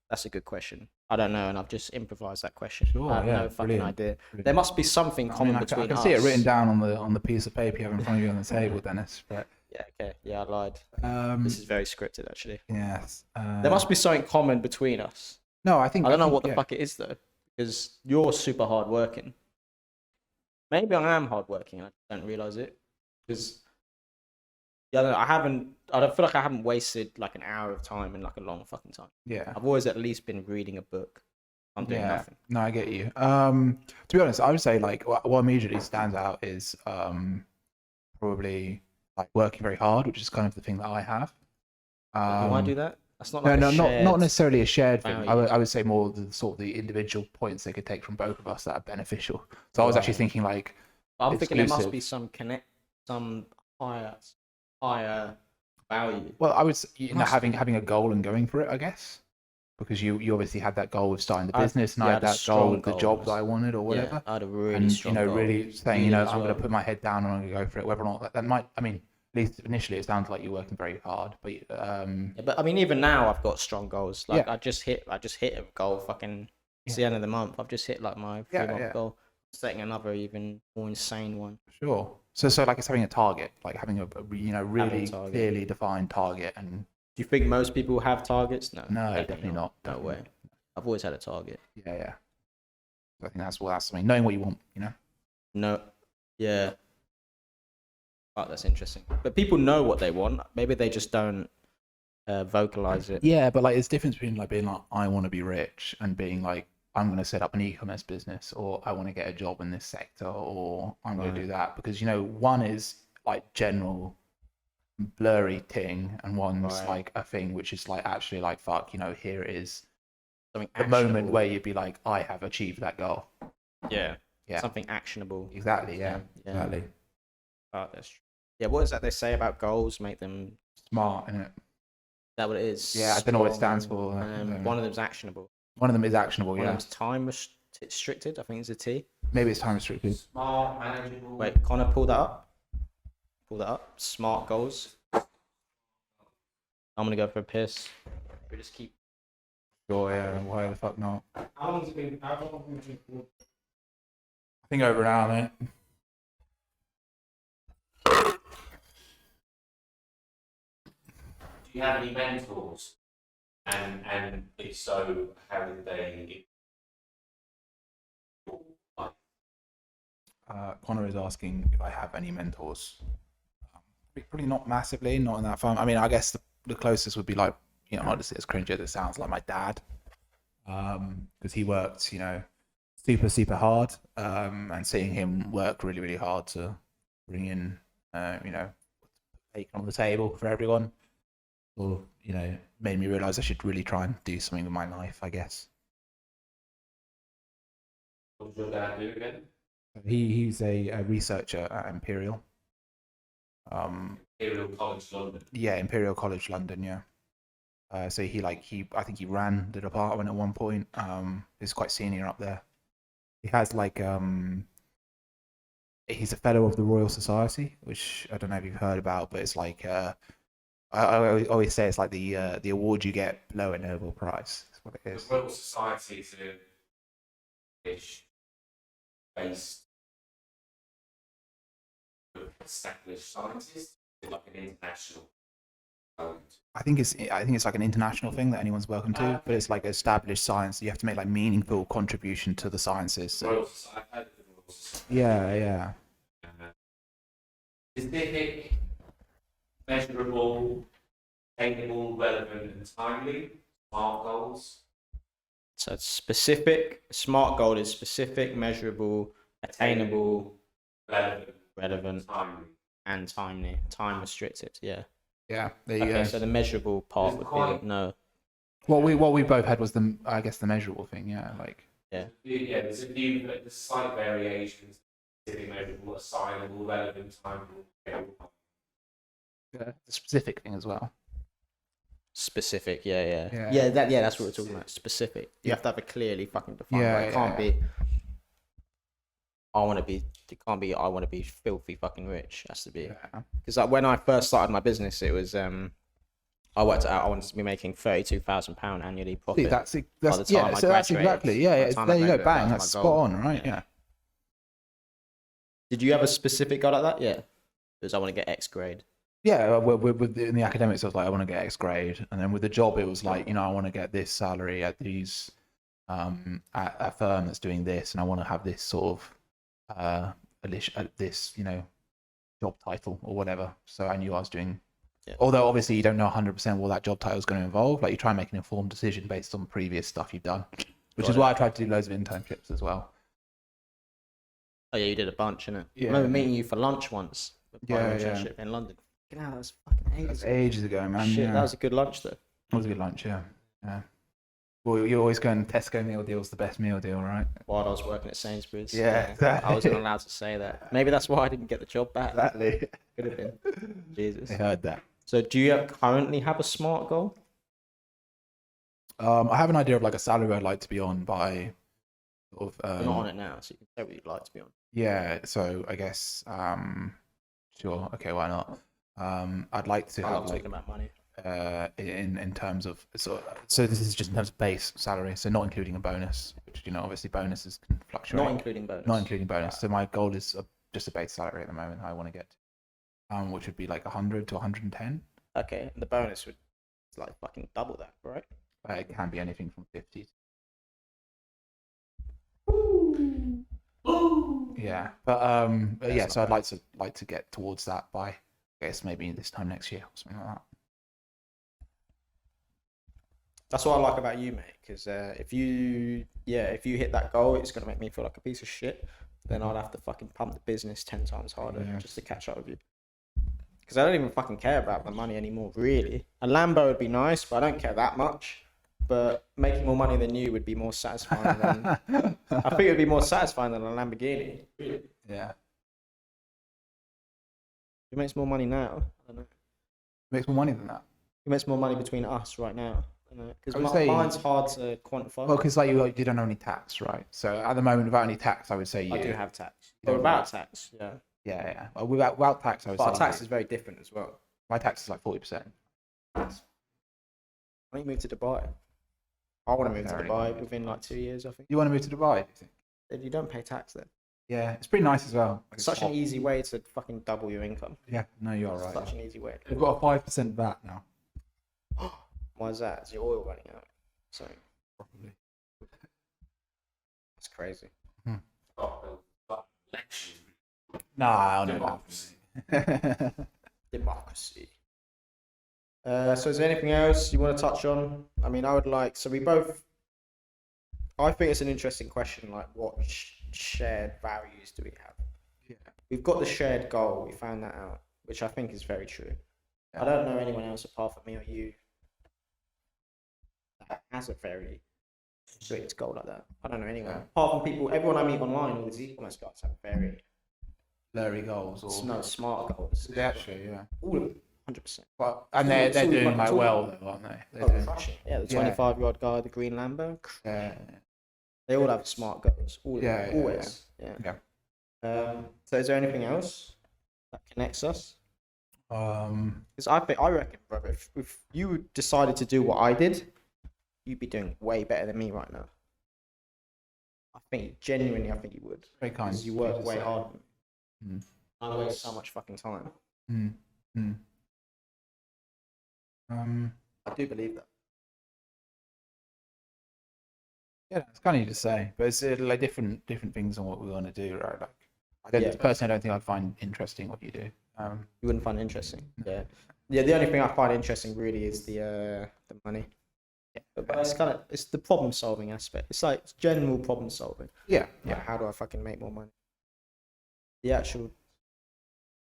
That's a good question. I don't know, and I've just improvised that question. Sure, I have yeah, no fucking brilliant. idea. Brilliant. There must be something common between I can us. see it written down on the piece of paper you have in front of you on the table, Dennis. But Yeah, okay. Yeah, I lied. um, This is very scripted, actually. yes, There must be something common between us. no. I think I don't know think, what the yeah. fuck it is though, because you're super hardworking. Maybe I am hardworking and I don't realize it. Because yeah, I don't feel like I haven't wasted like an hour of time in like a long fucking time. Yeah, I've always at least been reading a book. I'm doing yeah. nothing. No, I get you. To be honest, I would say like what immediately stands out is probably like working very hard, which is kind of the thing that I have. Do I do that? That's not No, like no, a not shared necessarily a shared thing. value. I would say more the sort of the individual points they could take from both of us that are beneficial. So I was actually Right. thinking like, I'm thinking there must exclusive. be some higher value. well, I would you know Must having a goal and going for it, I guess, because you obviously had that goal with starting the I- business, and yeah, I I had had a that goal strong with the goal. job that I wanted or Yeah, whatever. I had a really And strong you know, goal. really saying, Really you know, as I'm going well. to put my head down and I'm going to go for it, whether or not that might. I mean, at least initially, it sounds like you're working very hard, but Yeah, but I mean, even now I've got strong goals. Like Yeah. I just hit a goal. Fucking, it's the end of the month. I've just hit like my 3-month yeah. goal. Setting another even more insane one. sure. So like it's having a target, like having a you know really target. clearly defined target, and Do you think most people have targets? No, no, definitely not. No Definitely way. not. I've always had a target. Yeah. I think that's something. Knowing what you want, you know. No, yeah. Oh, that's interesting. But people know what they want. Maybe they just don't vocalize it. Yeah, but like, there's a difference between like being like, I want to be rich, and being like, I'm going to set up an e-commerce business, or I want to get a job in this sector, or I'm going to do that. Because you know, one is like general blurry thing, and one's Right. like a thing which is like actually like fuck, you know, here it is. Something The moment actionable. where you'd be like, I have achieved that goal. Yeah. Yeah. Something actionable. Exactly. Yeah. Yeah. Exactly. Oh, that's true. Yeah, what is that they say about goals? Make them. Smart, isn't it? Is that what it is? Yeah, I don't know what it Strong, stands for. One of them's actionable. One of them is actionable. One of Yeah. them's time restricted. I think it's a T. Maybe it's time restricted. Smart, manageable. Wait, Connor, pull that up. Pull that up. Smart goals. I'm gonna go for a piss. We just keep. Sure. Yeah. Why the fuck not? How long has it been? How long have you been? I think over an hour, mate. Do you have any mentors? And if so, how did they? Connor is asking if I have any mentors. Probably not massively, not in that fun. I mean, I guess the closest would be like, you know, honestly, as cringy as it sounds, like my dad, because he worked, you know, super hard, and seeing him work really hard to bring in, bacon on the table for everyone, or made me realize I should really try and do something with my life, I guess. What does your dad do again? He's a researcher at Imperial. Imperial College London. Yeah, Imperial College London. Yeah. So I think he ran the department at one point. He's quite senior up there. He has he's a fellow of the Royal Society, which I don't know if you've heard about, but it's like I always say it's like the award you get below a Nobel Prize. That's what it is. The Royal Society is a British based established scientist, like an international. I think it's like an international thing that anyone's welcome to, but it's like established science. You have to make like meaningful contribution to the sciences. So. Royal Society, I've heard of the Royal Society. Yeah. Specific, measurable, attainable, relevant, and timely. SMART goals. So it's specific. SMART goal is specific, measurable, attainable, relevant, timely. and timely. Time restricted. Yeah. Yeah. There you Okay. go. So the measurable part would be no. What we both had was the measurable thing. Yeah. Like. Yeah, there's a few, but there's slight variations. Specific, measurable, assignable, relevant, timely. The specific thing as well. Specific, yeah. Yeah. That's what we're talking about. Specific. You have to have a clearly fucking defined. Yeah, It can't be. It can't be. I want to be filthy fucking rich. It has to be. Because like when I first started my business, it was I worked out I wanted to be making £32,000 annually profit. See, that's by the yeah. time I So that's graduated. exactly By yeah. the time There I you go. graduated, Bang. that was That's my spot goal. on, right? Yeah. Did you have a specific goal like that? Yeah. Because I want to get X grade. Yeah, with in the academics, it was like I want to get X grade, and then with the job, it was like I want to get this salary at these at a firm that's doing this, and I want to have this sort of this job title or whatever. So I knew I was doing. Yeah. Although obviously you don't know 100% what that job title is going to involve. Like you try and make an informed decision based on previous stuff you've done, which is why I tried to do loads of internships as well. Oh yeah, you did a bunch, innit? Yeah. I remember meeting you for lunch once. My Yeah. internship in London. Fucking hell, that was fucking ages That's ago. ages ago, man. Shit, Yeah. that was a good lunch though. It was a good lunch, yeah. Well, you're always going Tesco meal deal's the best meal deal, right? While I was working at Sainsbury's. Yeah, exactly. I wasn't allowed to say that. Maybe that's why I didn't get the job back. Exactly. Could have been. Jesus. I heard that. So do you currently have a SMART goal? I have an idea of like a salary I'd like to be on by sort of. You're not on it now, so you can say what you'd like to be on. Yeah, so I guess sure, okay, why not? I'd like to I'm have not like talking about money. in terms of so this is just in terms of base salary, so not including a bonus, which obviously bonuses can fluctuate. Not including bonus. Not including bonus. So my goal is just a base salary at the moment. I want to get, which would be like 100 to 110. Okay, and the bonus would like fucking double that, right? It can be anything from 50. Yeah, but yeah. So I'd like to get towards that by, I guess maybe this time next year or something like that. That's what I like about you, mate. Because if you hit that goal, it's gonna make me feel like a piece of shit. Then I'd have to fucking pump the business 10 times harder just to catch up with you. Because I don't even fucking care about the money anymore, really. A Lambo would be nice, but I don't care that much. But making more money than you would be more satisfying than... I think it would be more satisfying than a Lamborghini. Yeah, Who makes more money now? I don't know. makes more money than that. Who makes more money between us right now? I would Because say- mine's hard to quantify. Well, because like you don't owe any tax, right? So at the moment, without any tax, I would say you. I do have tax. Oh, But without tax, yeah. Yeah. Well, without tax, I would But say our tax is very different as well. my tax is like 40%. Why don't you move to Dubai? I want to move to Very Dubai good. within like 2 years, I think. You want to move to Dubai? Do you think? If you don't pay tax then. Yeah, it's pretty nice as well. It's such an easy way to fucking double your income. Yeah, no, you're right. Such an easy way. We've got a 5% VAT now. Why is that? Is your oil running out? So Probably. that's crazy. No. Democracy. So is there anything else you want to touch on? I mean, I would like, so we both, I think it's an interesting question. Like, what shared values do we have? Yeah. We've got the shared goal. We found that out, which I think is very true. I don't know anyone else apart from me or you that has a very strict goal like that. I don't know anyone apart from people. Everyone I meet online, all these e-commerce guys have very Blurry goals or no smart goals. actually, yeah. All of them, 100%. But and all- they're it's all doing fucking like talk. well though, aren't they? They're Oh, doing, crushing. Yeah, the Yeah. 25-year-old guy, the green Lambo. yeah. They all have smart goals. All of Yeah, them, yeah, always. Yeah. Yeah. So is there anything else that connects us? Um. Because I reckon, brother, if you decided to do what I did, you'd be doing way better than me right now. I think genuinely, I think you would. Very kind. Because you work way harder. Mm. I waste so much fucking time. Mm. Mm. I do believe that. Yeah, it's kind of easy to say, but it's like different things on what we want to do, right? Like, I don't Yeah. personally, I don't think I'd find interesting what you do. You wouldn't find it interesting. Yeah. Yeah. The only thing I find interesting really is the money. Yeah. But it's the problem solving aspect. It's like general problem solving. Yeah, Like, how do I fucking make more money? The actual.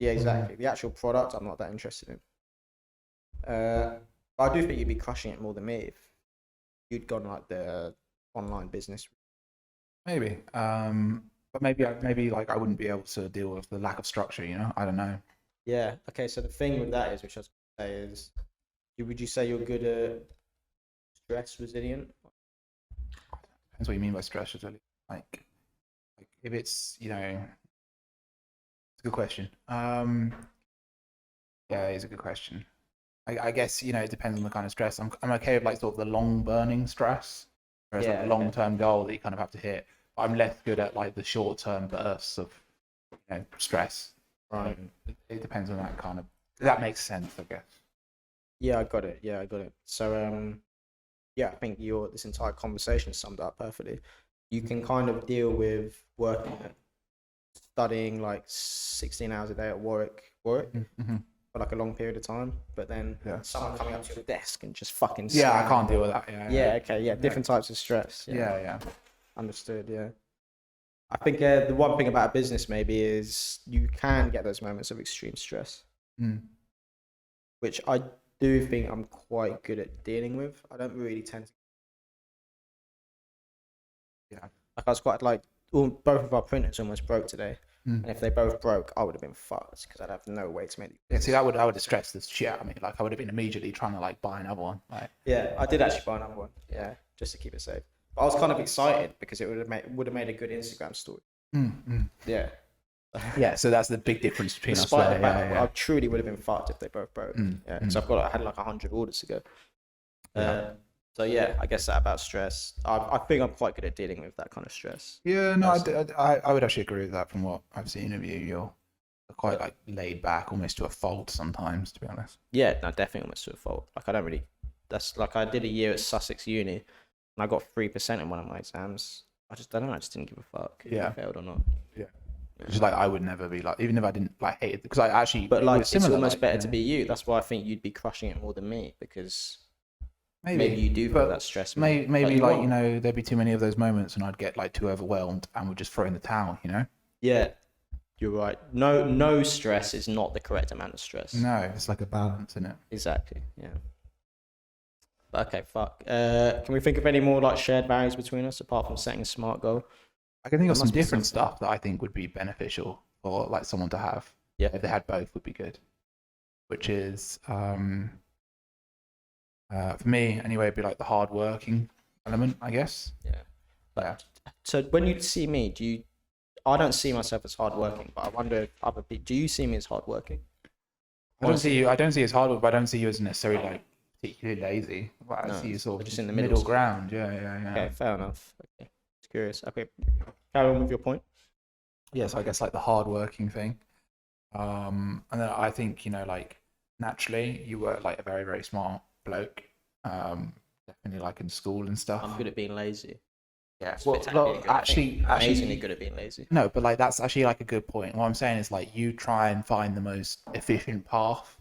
Yeah, exactly. The actual product, I'm not that interested in. But I do think you'd be crushing it more than me if you'd gone like the online business. maybe. But maybe like I wouldn't be able to deal with the lack of structure. You know, I don't know. Yeah. Okay. So the thing with that is, which I was going to say is, would you say you're good at stress resilient? Depends what you mean by stress resilience. Like if it's it's a good question. Yeah, it's a good question. I guess it depends on the kind of stress. I'm okay with like sort of the long burning stress, whereas like Yeah, a long term goal that you kind of have to hit. But I'm less good at like the short term bursts of stress. Right. It depends on that kind of. That makes sense, I guess. Yeah, I got it. So, yeah, I think this entire conversation summed up perfectly. You can kind of deal with studying like 16 hours a day at Warwick Mm-hmm. for like a long period of time, but then Yeah. someone coming up to your desk and just fucking Yeah, I slamming can't deal you. with that. Yeah. Yeah, okay, yeah, different types of stress. Yeah. Understood, yeah. I think the one thing about a business maybe is you can get those moments of extreme stress, Mm. which I do think I'm quite good at dealing with. I don't really tend to. Yeah. Like I was quite like, both of our printers almost broke today, Mm. and if they both broke, I would have been fucked because I'd have no way to make. Yeah, see, that would have stressed the shit out of me. Like, I would have been immediately trying to like buy another one. Like, Yeah, I did actually buy another one. Yeah, just to keep it safe. But I was kind of excited because it would have made a good Instagram story. Yeah. Yeah, so that's the big difference between us. Despite There. the fact Yeah, that I truly would have been fucked if they both broke. Mm, Yeah, mm. because I had like 100 orders to go. Yeah. So yeah, I guess that about stress. I think I'm quite good at dealing with that kind of stress. Yeah, no, I would actually agree with that from what I've seen of you. You're quite like laid back, almost to a fault sometimes, to be honest. Yeah, no, definitely almost to a fault. Like I don't really. That's like I did a year at Sussex Uni, and I got 3% in one of my exams. I don't know. I just didn't give a fuck if Yeah. I failed or not. Yeah. Just like I would never be like, even if I didn't like hate it, because I actually. But it like, was it's similar, almost like, better you to know. be you. That's why I think you'd be crushing it more than me because Maybe you do feel but that stress. Maybe you like want- there'd be too many of those moments, and I'd get like too overwhelmed, and would just throw in the towel. Yeah, you're right. No stress is not the correct amount of stress. No, it's like a balance in it. Exactly. Yeah. But okay, fuck. Can we think of any more like shared values between us apart from setting a smart goal? I can think of There some must be different something. stuff that I think would be beneficial for like someone to have. Yeah. If they had both, would be good. Which is, for me anyway, it'd be like the hard working element, I guess. Yeah. Yeah. So when you see me, I don't see myself as hardworking, but I wonder if other people. Do you see me as hardworking? I don't see you as hard work, but I don't see you as necessarily like particularly lazy. But I No, see you sort of just in the middle middle. ground. Yeah. Okay, fair enough. Okay, just curious. Okay, carry on with your point. Yeah, so I guess like the hard working thing. And then I think, like naturally you were like a very, very smart bloke. Definitely like in school and stuff. I'm good at being lazy. Yeah. Spectacularly good, I think. Actually, Amazingly good at being lazy. no, but like that's actually like a good point. What I'm saying is like you try and find the most efficient path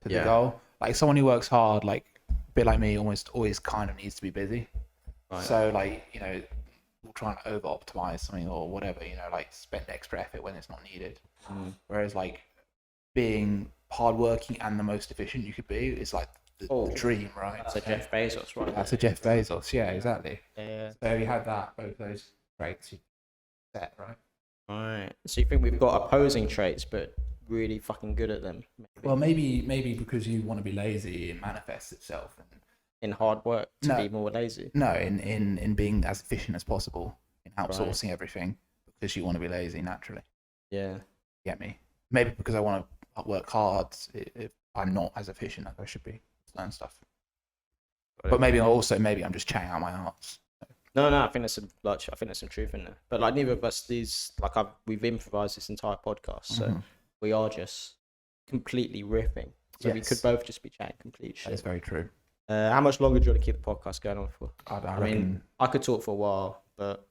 to the Yeah. goal. Like someone who works hard, like a bit like me, almost always kind of needs to be busy. Right. So like, we'll try and over optimize something or whatever, like spend extra effort when it's not needed. Whereas like being hardworking and the most efficient you could be is like the dream, right? That's a Jeff Bezos, right? That's a Jeff Bezos, yeah, exactly. Yeah. So you had both those traits you set, right? Right. So you think we've got opposing traits, but really fucking good at them? Maybe. Well, maybe because you want to be lazy, it manifests itself In hard work to be more lazy. No, in being as efficient as possible, in outsourcing everything because you want to be lazy naturally. Yeah. Get me? Maybe because I want to work hard, if I'm not as efficient as I should be, learn stuff. But maybe I'm just chatting out my arse. No, I think there's some truth in there. But like neither of us, we've improvised this entire podcast, so we are just completely riffing. So we could both just be chatting complete shit. That's very true. How much longer do you want to keep the podcast going on for? I mean, I could talk for a while, but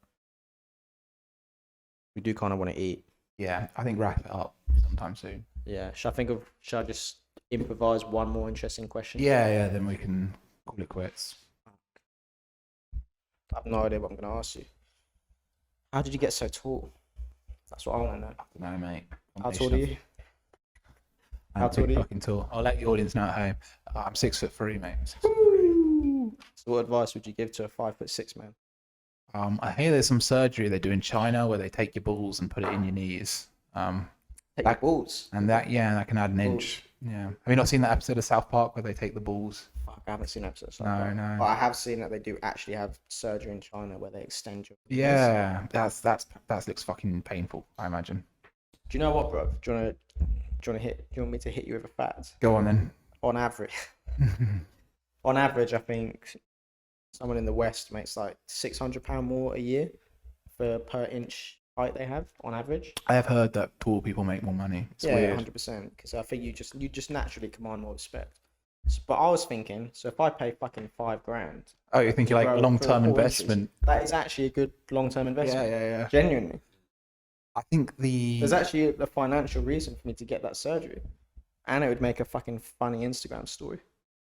we do kind of want to eat. Yeah, I think wrap it up sometime soon. Yeah. Should I just improvise one more interesting question? Yeah, then we can call it quits. I have no idea what I'm going to ask you. How did you get so tall? That's what I want to know. No, mate. How tall are you? How tall are you? Fucking tall. I'll let the audience know at home. I'm 6'3", mate. So what advice would you give to a 5'6" man? I hear there's some surgery they do in China where they take your balls and put it in your knees. Take your balls? And that can add an inch. Yeah. Have you not seen that episode of South Park where they take the balls? Fuck, I haven't seen episodes. No. But I have seen that they do actually have surgery in China where they extend your. Yeah, that looks fucking painful, I imagine. Do you know what, bro? Do you want me to hit you with a fact? Go on then. On average, I think someone in the West makes like £600 more a year per inch height they have on average. I have heard that tall people make more money. It's weird. 100%. Because I think you just naturally command more respect. But I was thinking, so if I pay fucking $5,000. Oh, you think you're like a long-term investment? That is actually a good long-term investment. Yeah. Genuinely. I think there's actually a financial reason for me to get that surgery, and it would make a fucking funny Instagram story.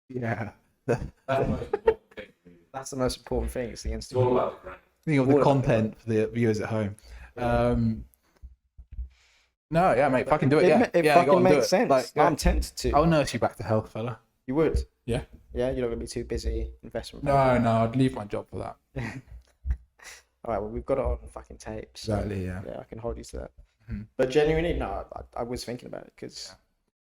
Yeah. That's the most important thing. It's the Instagram. Think of the content for the viewers at home. No, yeah, mate, fucking do it. It yeah, fucking makes sense. Like, I'm tempted to. I'll nurse you back to health, fella. You would? Yeah. Yeah, you're not gonna be too busy investment. No, I'd leave my job for that. All right, well, we've got it on fucking tape. So Exactly, yeah. Yeah, I can hold you to that. Mm-hmm. But genuinely, no, I was thinking about it because. Have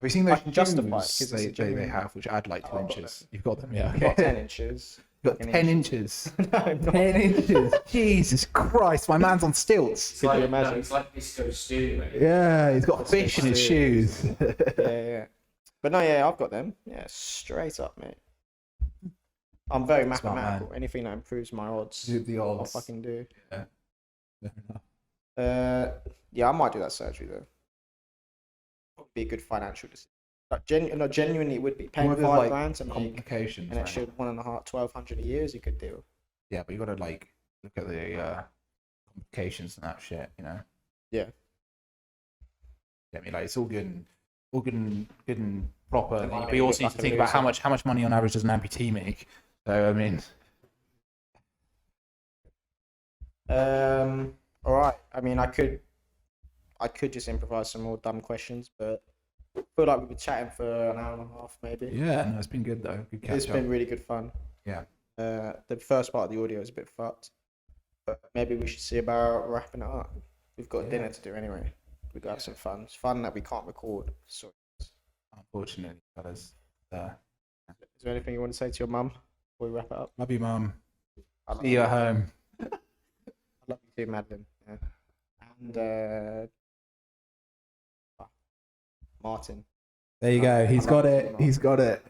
you seen those can justify it, shoes 'cause it's they have, which add like 2 inches? You've got them, yeah. I've got 10 inches. You've got 10 inches. No, I'm not. 10 inches. Jesus Christ, my man's on stilts. Could you imagine? It's like Disco Stew, mate. Yeah, he's got fish in his shoes. Yeah. But no, yeah, I've got them. Yeah, straight up, mate. I'm very Smart mathematical. man. Anything that improves my odds, The I'll odds. fucking do. Yeah. Fair enough. Yeah, I might do that surgery though. Would be a good financial decision. Like, genuinely, it would be paying What if there's, £5,000 to make complications. an right? extra $1,500 a year is a good deal. Yeah, but you got to like look at the complications and that shit, you know. Yeah. I mean, like it's all good and proper. might But be you also need like to a think about how loser. much money on average does an amputee make. So I mean, All right. I mean, I could just improvise some more dumb questions, but I feel like we've been chatting for an hour and a half, maybe. yeah, no, it's been good though. Good catch It's up. been really good fun. Yeah. The first part of the audio is a bit fucked, but maybe we should see about wrapping it up. We've got dinner to do anyway. We've got to have some fun. It's fun that we can't record. So, Unfortunately, fellas. is there anything you want to say to your mum before we wrap it up? Love you, mum. I love See you at home. I love you too, Madeline. Yeah. And Martin. There you go. He's got it. He's got it.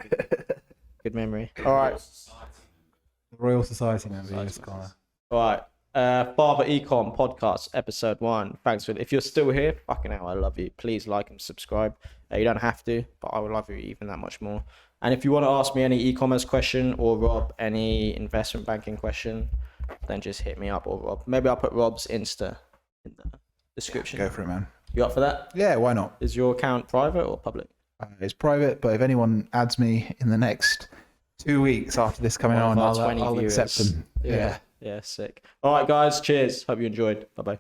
Good memory. All right. The Royal Society member, yes, Connor. All right. Father Econ Podcast, episode 1. Thanks for if you're still here, fucking hell, I love you. Please like and subscribe. You don't have to, but I would love you even that much more. And if you want to ask me any e-commerce question or Rob any investment banking question, then just hit me up or Rob. Maybe I'll put Rob's Insta in the description. Go for it, man. You up for that? Yeah, why not? Is your account private or public? It's private, but if anyone adds me in the next 2 weeks after this coming One of on, our 20 I'll accept viewers. them. Yeah, sick. All right, guys. Cheers. Hope you enjoyed. Bye bye.